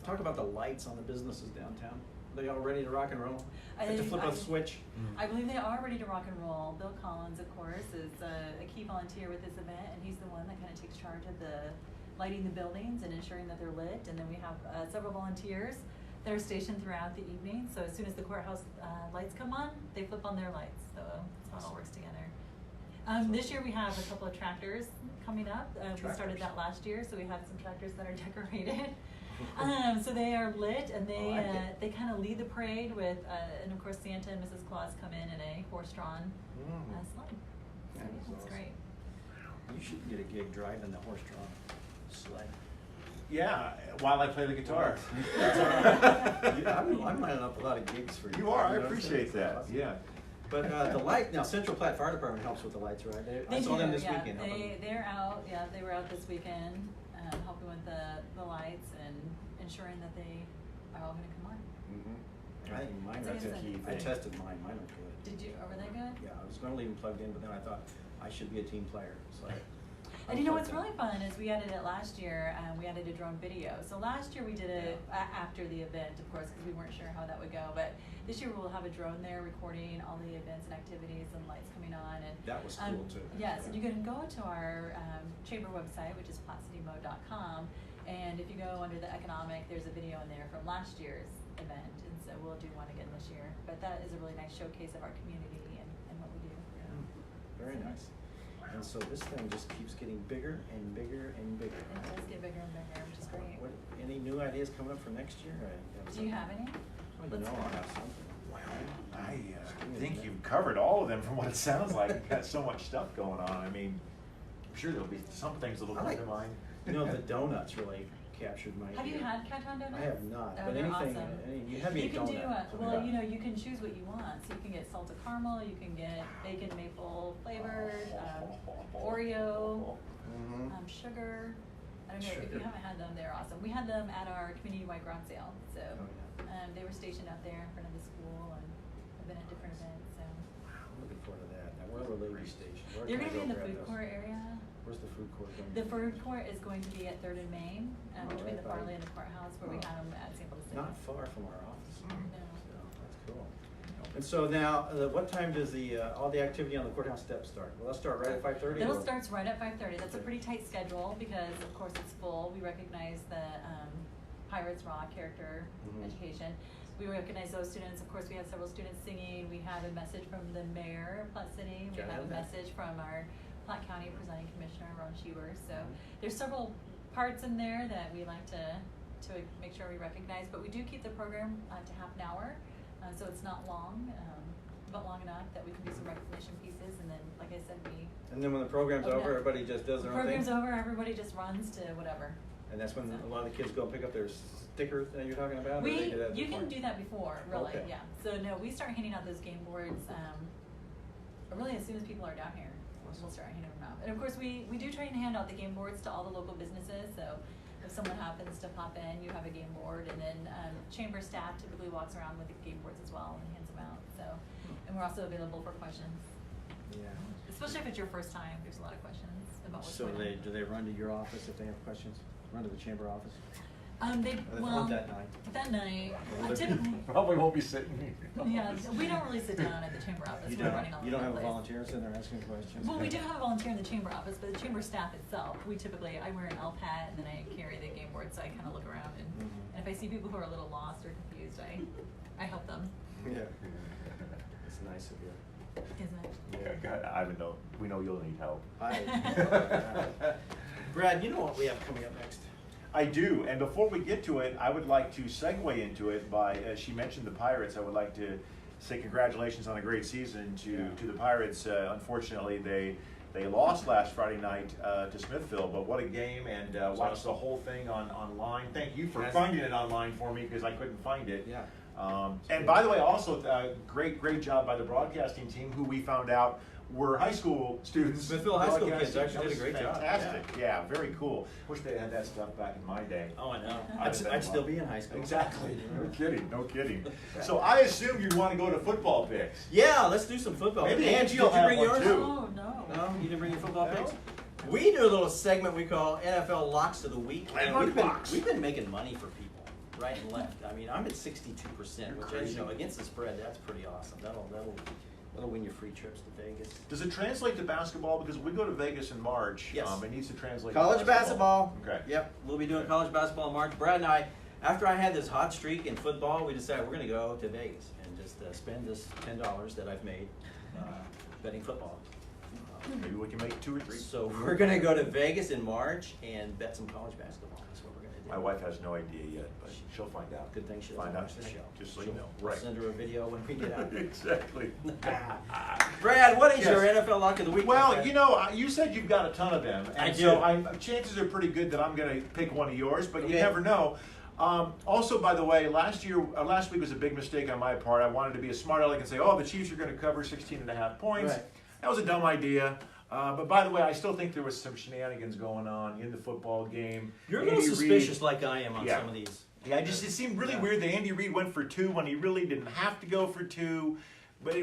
S1: Talk about the lights on the businesses downtown. Are they all ready to rock and roll? Have to flip a switch?
S3: I believe they are ready to rock and roll. Bill Collins, of course, is a key volunteer with this event, and he's the one that kind of takes charge of the lighting the buildings and ensuring that they're lit. And then we have several volunteers that are stationed throughout the evening. So as soon as the courthouse lights come on, they flip on their lights. So that's how it all works together. This year we have a couple of tractors coming up. We started that last year, so we have some tractors that are decorated. So they are lit, and they kind of lead the parade with, and of course Santa and Mrs. Claus come in a horse-drawn sled. So yeah, that's
S1: awesome.
S3: great.
S1: You should get a gig driving the horse-drawn sled.
S2: Yeah, while I play the guitar.
S1: I'm lining up a lot of gigs for you.
S2: You are, I
S1: know what I'm
S2: appreciate
S1: saying?
S2: that,
S1: Awesome.
S2: yeah.
S1: But the light, now Central Platte Fire Department helps with the lights, right? I saw them this weekend. helping.
S3: They're out, they were out this weekend, helping with the lights and ensuring that they are all gonna come on.
S1: I think mine
S3: It's
S1: are
S3: a key
S1: I
S2: thing.
S1: tested mine are good.
S3: Did you, were they good?
S1: Yeah, I was gonna leave them plugged in, but then I thought I should be a team player, so.
S3: And you know what's really fun is we added it last year, we added a drone video. So last year we did it after the event, of course, because we weren't sure how that would go. But this year we'll have a drone there recording all the events and activities and lights coming on. And
S1: That was cool too.
S3: Yes, and you can go to our chamber website, which is plattecitymo.com. And if you go under the economic, there's a video in there from last year's event. And so we'll do one again this year. But that is a really nice showcase of our community and what we do.
S1: Yeah, very nice. And so this thing just keeps getting bigger and bigger and bigger.
S3: It does get bigger and bigger, which is great.
S1: Any new ideas coming up for next year?
S3: Do you have any?
S1: Well, you know I'll have something.
S2: I think you've covered all of them from what it sounds like. You've got so much stuff going on. I mean, I'm sure there'll be some things that'll come to mind.
S1: You know, the donuts really captured my
S3: Have you
S1: ear.
S3: had Canton donuts?
S1: I have not,
S3: Oh,
S1: but
S3: they're
S1: anything,
S3: awesome.
S1: you have me
S3: You
S1: a
S3: can do,
S1: donut.
S3: well, you know, you can choose what you want. So you can get salted caramel, you can get bacon maple flavored, Oreo, sugar. I don't know, if you
S1: Sugar.
S3: haven't had them, they're awesome. We had them at our community-wide garage sale, so
S1: Oh, yeah.
S3: they were stationed out there in front of the school and have been at different events, so.
S1: I'm looking forward to that. Now, where are the lady station? Where
S3: They're
S1: can I
S3: gonna be in the
S1: grab
S3: food
S1: those?
S3: court area.
S1: Where's the food court going?
S3: The food court is going to be at 3rd and Main, between the
S1: right by-
S3: Farley and the courthouse, where we had them at St. Louis City.
S1: Not far from our office.
S3: No.
S1: So, that's cool. And so now, what time does all the activity on the courthouse steps start? Will that start right at 5:30?
S3: It'll start right at 5:30. That's a pretty tight schedule because, of course, it's full. We recognize the Pirates Rock character education. We recognize those students. Of course, we have several students singing. We have a message from the mayor of Platte City. We have a message from our Platte County Presiding Commissioner, Ron Schieber. So there's several parts in there that we like to make sure we recognize. But we do keep the program to half an hour, so it's not long, but long enough that we can do some recognition pieces. And then, like I said,
S1: And then when the program's over, everybody just does their own thing?
S3: Program's over, everybody just runs to whatever.
S1: And that's when a lot of the kids go pick up their stickers that you're talking about?
S3: You can do that before, really,
S1: Okay.
S3: yeah. So no, we start handing out those game boards, really as soon as people are down here, we'll start handing them out. And of course, we do try and hand out the game boards to all the local businesses, so if someone happens to pop in, you have a game board, and then chamber staff typically walks around with the game boards as well and hands them out, so. And we're also available for questions.
S1: Yeah.
S3: Especially if it's your first time, there's a lot of questions about what's
S1: So
S3: going on.
S1: do they run to your office if they have questions? Run to the chamber office?
S3: Well,
S1: that night.
S3: That night, I typically,
S2: Probably won't be sitting here.
S3: yeah, we don't really sit down at the chamber office.
S1: You
S3: We're
S1: don't,
S3: running all
S1: you don't
S3: over
S1: have
S3: the
S1: a
S3: place.
S1: volunteer sitting there asking questions?
S3: Well, we do have a volunteer in the chamber office, but the chamber staff itself, I wear an L pad and then I carry the game board, so I kind of look around and if I see people who are a little lost or confused, I help them.
S1: Yeah. It's nice of you.
S3: Isn't it?
S2: Yeah, God, Ivan, we know you'll need help.
S1: Brad, you know what we have coming up next?
S2: I do, and before we get to it, I would like to segue into it by, as she mentioned the Pirates, I would like to say congratulations on a great season to the Pirates. Unfortunately, they lost last Friday night to Smithville, but what a game, and watched the whole thing online. Thank you for finding it online for me, because I couldn't find it.
S1: Yeah.
S2: And by the way, also, great job by the broadcasting team, who we found out were high school students.
S1: Smithville High School kids actually did a great job.
S2: Fantastic, yeah, very cool. Wish they had that stuff back in my day.
S1: Oh, I know.
S2: I'd have been
S1: I'd still
S2: one.
S1: be in high school.
S2: Exactly. No kidding. So I assume you'd want to go to football picks.
S1: Yeah, let's do some football.
S2: Maybe
S1: Angie,
S2: Angie will
S1: did you
S2: have
S1: bring
S2: one
S1: yours?
S2: too.
S3: Oh, no.
S1: No, you didn't bring your football
S2: No?
S1: picks? We do a little segment we call NFL Locks of the Week. And
S2: Landmark Locks.
S1: We've been making money for people, right and left. I mean, I'm at 62%, which is, against the spread, that's pretty awesome. That'll win you free trips to Vegas.
S2: Does it translate to basketball? Because we go to Vegas in March.
S1: Yes.
S2: It needs to translate
S1: College
S2: to
S1: basketball.
S2: Okay.
S1: Yep, we'll be doing college basketball in March. Brad and I, after I had this hot streak in football, we decided we're going to go to Vegas and just spend this $10 that I've made betting football.
S2: Maybe we can make 2 or 3.
S1: So we're going to go to Vegas in March and bet some college basketball. That's what we're going to do.
S2: My wife has no idea yet, but she'll find out.
S1: Good thing she
S2: Find
S1: doesn't
S2: out
S1: watch the show.
S2: Just so you know.
S1: We'll
S2: Right.
S1: send her a video when we get out.
S2: Exactly.
S1: Brad, what is
S2: Yes.
S1: your NFL lock of the week?
S2: Well,
S1: Brad?
S2: you know, you said you've got a ton of them. And
S1: I do.
S2: So chances are pretty good that I'm going to pick one of yours, but you
S1: Okay.
S2: never know. Also, by the way, last week was a big mistake on my part. I wanted to be a smart aleck and say, oh, the Chiefs are going to cover 16.5 points.
S1: Right.
S2: That was a dumb idea. But by the way, I still think there was some shenanigans going on in the football game.
S1: You're a little
S2: Andy Reid-
S1: suspicious like I am on
S2: Yeah.
S1: some of these.
S2: Yeah, it seemed really weird that Andy Reid went for 2 when he really didn't have to go for 2,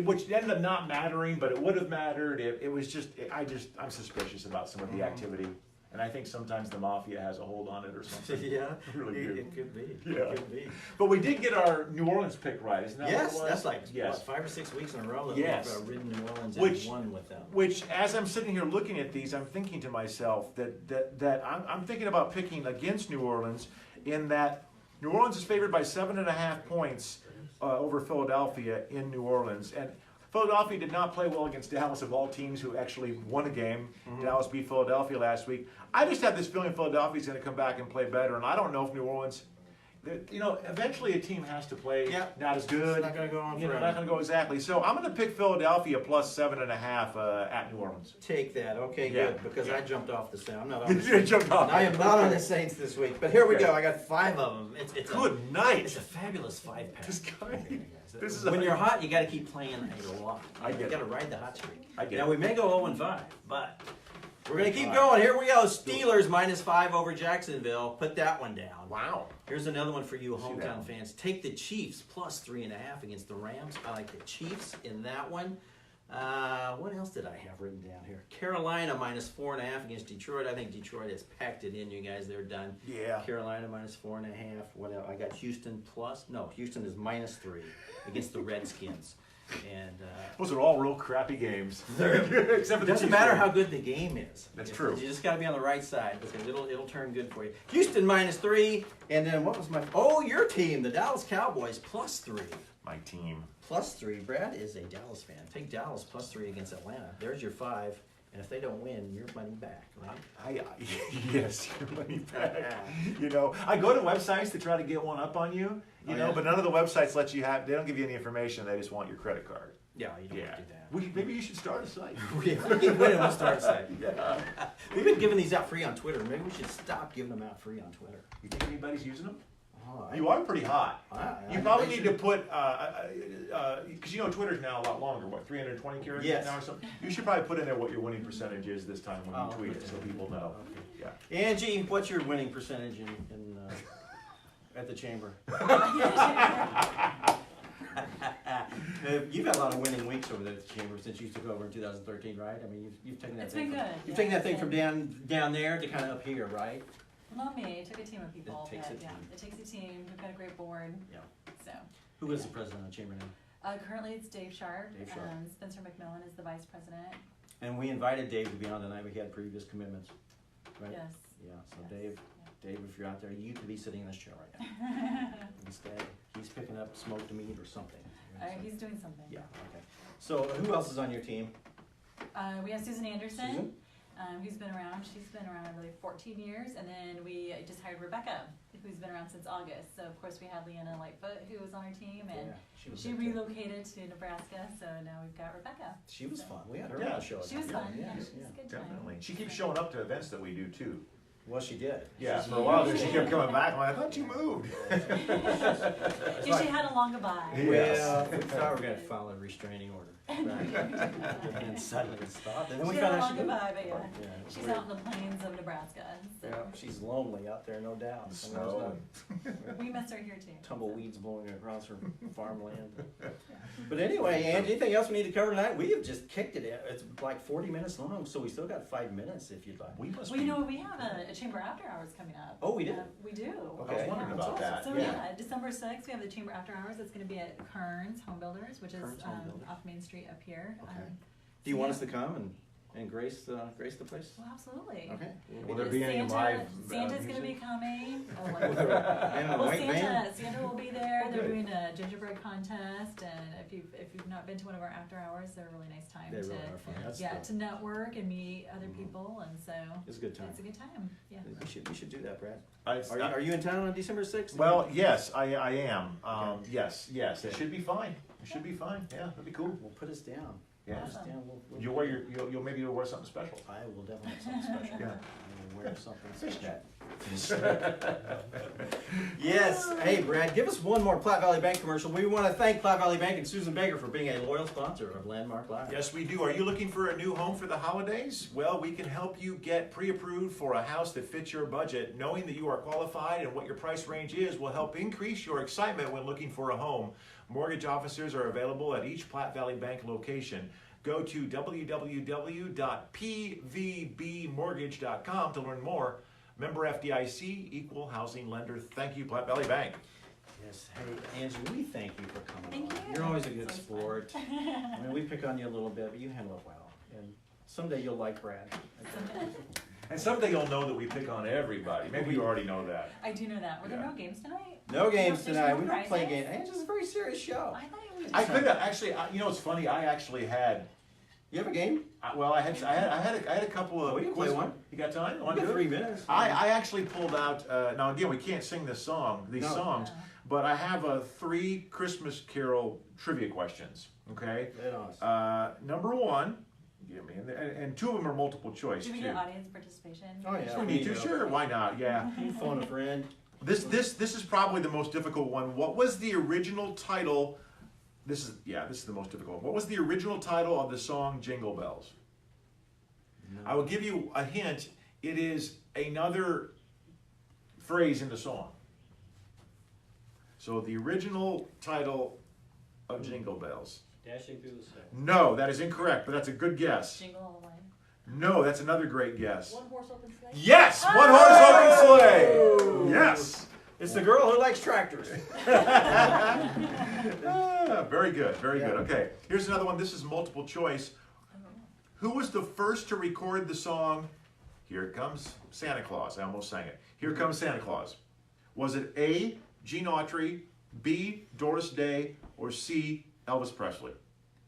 S2: which ended up not mattering, but it would have mattered. It was just, I'm suspicious about some of the activity. And I think sometimes the mafia has a hold on it or something.
S1: Yeah,
S2: Really do.
S1: it could be.
S2: Yeah.
S1: It could be.
S2: But we did get our New Orleans pick right, isn't that
S1: Yes,
S2: what it was?
S1: that's like
S2: Yes.
S1: what, 5 or 6 weeks in a row that
S2: Yes.
S1: we've ridden New Orleans
S2: Which-
S1: and won with them.
S2: Which, as I'm sitting here looking at these, I'm thinking to myself that I'm thinking about picking against New Orleans, in that New Orleans is favored by 7.5 points over Philadelphia in New Orleans, and Philadelphia did not play well against Dallas, of all teams who actually won a game. Dallas beat Philadelphia last week. I just have this feeling Philadelphia's going to come back and play better, and I don't know if New Orleans. Eventually a team has to play not as good.
S1: It's not going to go on forever.
S2: Not going to go exactly. So I'm going to pick Philadelphia plus 7.5 at New Orleans.
S1: Take that. Okay,
S2: Yeah.
S1: good. Because I jumped off the Saints. I'm not on
S2: You
S1: the Saints.
S2: jumped off.
S1: I am not on the Saints this week. But here we
S2: Okay.
S1: go. I got 5 of them. It's
S2: Good night.
S1: It's a fabulous 5-pack.
S2: This guy. This is
S1: when
S2: a-
S1: you're hot, you got to keep playing a lot.
S2: I get
S1: You
S2: it.
S1: got to ride the hot streak.
S2: I get
S1: now
S2: it.
S1: we may go 0-5, but we're going to keep
S2: Five.
S1: going. Here we go. Steelers -5 over Jacksonville. Put that one down.
S2: Wow.
S1: Here's another one for you
S2: that
S1: hometown
S2: one.
S1: fans. Take the Chiefs plus 3.5 against the Rams. I like the Chiefs in that one. What else did I have written down here? Carolina -4.5 against Detroit. I think Detroit has packed it in, you guys. They're done.
S2: Yeah.
S1: Carolina -4.5. What else? I got Houston plus. No, Houston is -3 against the Redskins. And
S2: Those are all real crappy games. Except
S1: it
S2: for the
S1: doesn't
S2: Chiefs
S1: matter
S2: game.
S1: how good the game is.
S2: That's true.
S1: You just got to be on the right side because it'll turn good for you. Houston -3, and then what was your team, the Dallas Cowboys, +3.
S2: My team.
S1: +3. Brad is a Dallas fan. Take Dallas +3 against Atlanta. There's your 5. And if they don't win, your money back, right?
S2: Yes, your money back. You know, I go to websites to try to get one up on you, you know,
S1: yeah?
S2: but none of the websites let you they don't give you any information. They just want your credit card.
S1: Yeah, you don't want to do that.
S2: Maybe you should start a site.
S1: If we keep winning, we'll start saying.
S2: Yeah.
S1: We've been giving these out free on Twitter. Maybe we should stop giving them out free on Twitter.
S2: You think anybody's using them?
S1: Oh,
S2: You are pretty hot. You probably need to
S1: should.
S2: put, because you know Twitter's now a lot longer, what, 320 characters
S1: Yes.
S2: now or something? You should probably put in there what your winning percentage is this time when you tweet
S1: put
S2: it,
S1: it
S2: so
S1: in.
S2: people know.
S1: Okay.
S2: Yeah.
S1: Angie, what's your winning percentage at the chamber? You've had a lot of winning weeks over there at the chamber since you took over in 2013, right? I mean, you've taken that
S3: It's
S1: thing.
S3: been good.
S1: You've taken that thing from down there to kind of up here, right?
S3: Not me. It took a team of people.
S1: It takes
S3: but
S1: a
S3: yeah,
S1: team.
S3: it takes a team. We've got a great board.
S1: Yeah.
S3: So.
S1: Who is the president of the chamber now?
S3: Currently, it's Dave Sharp.
S1: Dave Sharp.
S3: Spencer McMillan is the vice president.
S1: And we invited Dave to be on tonight. We had previous commitments, right?
S3: Yes.
S1: Yeah. So
S3: Yes.
S1: Dave, if you're out there, you could be sitting in this chair right now. Instead, he's picking up smoked meat or something.
S3: He's doing something.
S1: Yeah. Okay. So who else is on your team?
S3: We have Susan Anderson.
S1: Susan?
S3: Who's been around. She's been around, I believe, 14 years. And then we just hired Rebecca, who's been around since August. So, of course, we had Leanna Lightfoot, who was on our team. And
S1: Yeah, was
S3: she
S1: good too.
S3: relocated to Nebraska. So now we've got Rebecca.
S1: She was
S3: So-
S1: fun. We had her
S2: Yeah.
S1: on the show.
S3: She was fun. Yeah,
S1: Yes,
S3: she was a good time.
S2: Definitely. She keeps showing up to events that we do too.
S1: Well, she did.
S2: Yeah, for a while there she kept coming back. I'm like, I thought you moved.
S3: She had a long goodbye.
S2: Yes.
S1: Well, we thought we were going to file a restraining order. And suddenly it stopped. And then we
S3: She
S1: found
S3: had a
S1: out
S3: long
S1: she
S3: goodbye, but yeah.
S1: Yeah, it was
S3: She's
S1: weird.
S3: out in the plains of Nebraska. So
S1: Yeah, she's lonely out there, no doubt.
S2: The
S1: I mean, there's
S2: snow.
S3: we miss her here too.
S1: tumbleweeds blowing across her farmland. But anyway, Angie, anything else we need to cover tonight? We have just kicked it. It's like 40 minutes long, so we still got 5 minutes if you'd like.
S2: We must
S3: Well,
S2: be.
S3: you know, we have a chamber after hours coming up.
S1: Oh, we do?
S3: We do.
S2: I was wondering about that.
S3: So
S2: Yeah.
S3: yeah, December 6th, we have the chamber after hours. It's going to be at Kearns Home Builders, which is
S1: Kearns Home Builders.
S3: off Main Street up here.
S1: Okay. Do
S3: So
S1: you want
S3: yeah.
S1: us to come and grace the place?
S3: Well, absolutely.
S1: Okay.
S2: Will there be any
S3: Santa,
S2: live
S3: Santa's going to be
S2: music?
S3: coming. Oh,
S1: And
S3: wonderful.
S1: a
S3: Well,
S1: white van?
S3: Santa will be there.
S2: Oh,
S3: They're
S2: good.
S3: doing a gingerbread contest, and if you've not been to one of our after hours, they're a really nice time
S1: They
S3: to
S1: really are fun. That's
S3: yeah
S1: cool.
S3: to network and meet other people, and so
S1: It's a good time.
S3: it's a good time. Yeah.
S1: You should do that, Brad.
S2: I-
S1: Are you in town on December 6th?
S2: Well, yes, I am.
S1: Okay.
S2: Yes, it
S1: Okay.
S2: should be fine. It should be fine. Yeah, that'd be cool.
S1: We'll put us down.
S2: Yeah.
S1: Put us down. We'll
S2: You'll wear you'll wear something special.
S1: I will definitely have something special.
S2: Yeah.
S1: I will wear something special. Yes. Hey, Brad, give us one more Platte Valley Bank commercial. We want to thank Platte Valley Bank and Susan Baker for being a loyal sponsor of Landmark Live.
S2: Yes, we do. Are you looking for a new home for the holidays? Well, we can help you get pre-approved for a house that fits your budget. Knowing that you are qualified and what your price range is will help increase your excitement when looking for a home. Mortgage officers are available at each Platte Valley Bank location. Go to www.pvbmortgage.com to learn more. Member FDIC, equal housing lender. Thank you, Platte Valley Bank.
S1: Yes. Hey, Angie, we thank you for coming
S3: Thank
S1: on.
S3: you.
S1: You're always a good
S3: It's
S1: sport.
S3: always
S1: I mean, we pick on you a little bit, but you handle it well. And someday you'll like Brad.
S2: And someday you'll know that we pick on everybody. Maybe you already know that.
S3: I do know that. Were there
S2: Yeah.
S3: no games tonight?
S1: No games
S3: There's
S1: tonight.
S3: no
S1: We don't play
S3: prizes?
S1: games. Angie's a very serious show.
S3: I thought it was.
S2: I could have actually. You know, it's funny. I actually had.
S1: You have a game?
S2: Well, I had a couple of.
S1: Oh, we can play
S2: quiz-
S1: one.
S2: You got time?
S1: You
S2: Want
S1: got
S2: to do
S1: 3
S2: it?
S1: minutes.
S2: I actually pulled out. Now again, we can't sing these
S1: No.
S2: songs, but I have 3 Christmas Carol trivia questions. Okay.
S1: Dead on.
S2: Number 1, give me, and 2 of them are multiple choice
S3: Do we
S2: too.
S3: get audience participation?
S1: Oh, yeah.
S2: We need to, sure. Why not? Yeah.
S1: You phone a friend.
S2: This is probably the most difficult one. What was the original title? This is the most difficult one. What was the original title of the song Jingle Bells?
S1: No.
S2: I will give you a hint. It is another phrase in the song. So the original title of Jingle Bells.
S1: Dashing through the snow.
S2: No, that is incorrect, but that's a good guess.
S3: Jingle all the way.
S2: No, that's another great guess.
S3: One horse open sleigh.
S2: Yes!
S3: Oh!
S2: One horse open sleigh! Yes!
S1: It's the girl who likes tractors.
S2: Very good, very good. Okay, here's another one. This is multiple choice. Who was the first to record the song, Here Comes Santa Claus? I almost sang it. Here Comes Santa Claus. Was it A, Gene Autry, B, Doris Day, or C, Elvis Presley?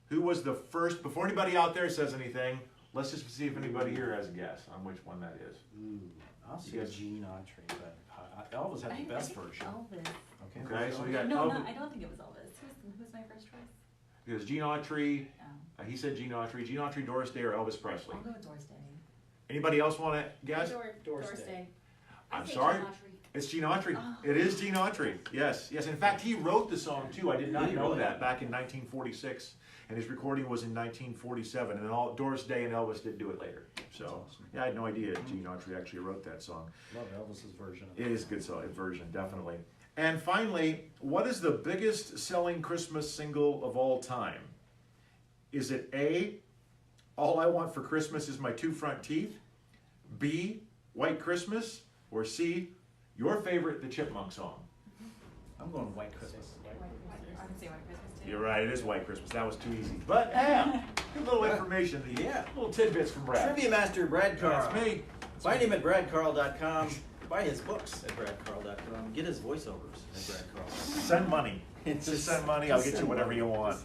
S2: Who was the first, before anybody out there says anything, let's just see if anybody here has a guess on which one that is.
S1: Ooh, I'll see
S2: Yes.
S1: Gene Autry, but Elvis had the best version.
S3: Elvis.
S2: Okay, so we got
S3: No,
S2: Elvis.
S3: I don't think it was Elvis. Who was my first choice?
S2: It was Gene Autry.
S3: Oh.
S2: He said Gene Autry, Doris Day, or Elvis Presley.
S3: I'll go with Doris Day.
S2: Anybody else want to guess?
S1: Doris
S3: Doris
S1: Day.
S3: Day.
S2: I'm sorry. It's Gene Autry.
S3: Oh.
S2: It is Gene Autry. Yes, yes. In fact, he wrote the song too. I did not
S1: Did he
S2: know
S1: really?
S2: that back in 1946, and his recording was in 1947. And all Doris Day and Elvis did do it later. So
S1: awesome.
S2: yeah, I had no idea Gene Autry actually wrote that song.
S1: Love Elvis's version of
S2: It is a good version, definitely. And finally, what is the biggest selling Christmas single of all time? Is it A, All I Want for Christmas Is My Two Front Teeth, B, White Christmas, or C, your favorite, the Chipmunk song?
S1: I'm going White Christmas.
S3: I can say White Christmas too.
S2: You're right, it is White Christmas. That was too easy. But good little information,
S1: Yeah.
S2: little tidbits from Brad.
S1: Trivia Master Brad Carl.
S2: That's me.
S1: Find him at bradcarl.com. Buy his books at bradcarl.com. Get his voiceovers at Brad Carl.
S2: Send money. Just send money, I'll get you whatever you want.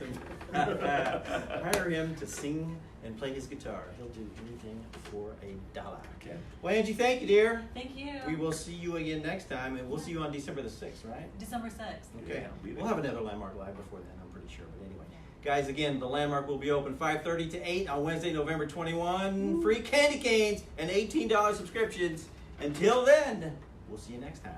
S1: Hire him to sing and play his guitar. He'll do anything for $1.
S2: Okay.
S1: Well, Angie, thank you, dear.
S3: Thank you.
S1: We will see you again next time, and we'll see you on December the 6th, right?
S3: December 6th.
S1: Okay.
S2: Yeah, be there.
S1: We'll have another Landmark Live before then, I'm pretty sure. But anyway, guys, again, the Landmark will be open 5:30 to 8 on Wednesday, November 21. Free candy canes and $18 subscriptions. Until then, we'll see you next time.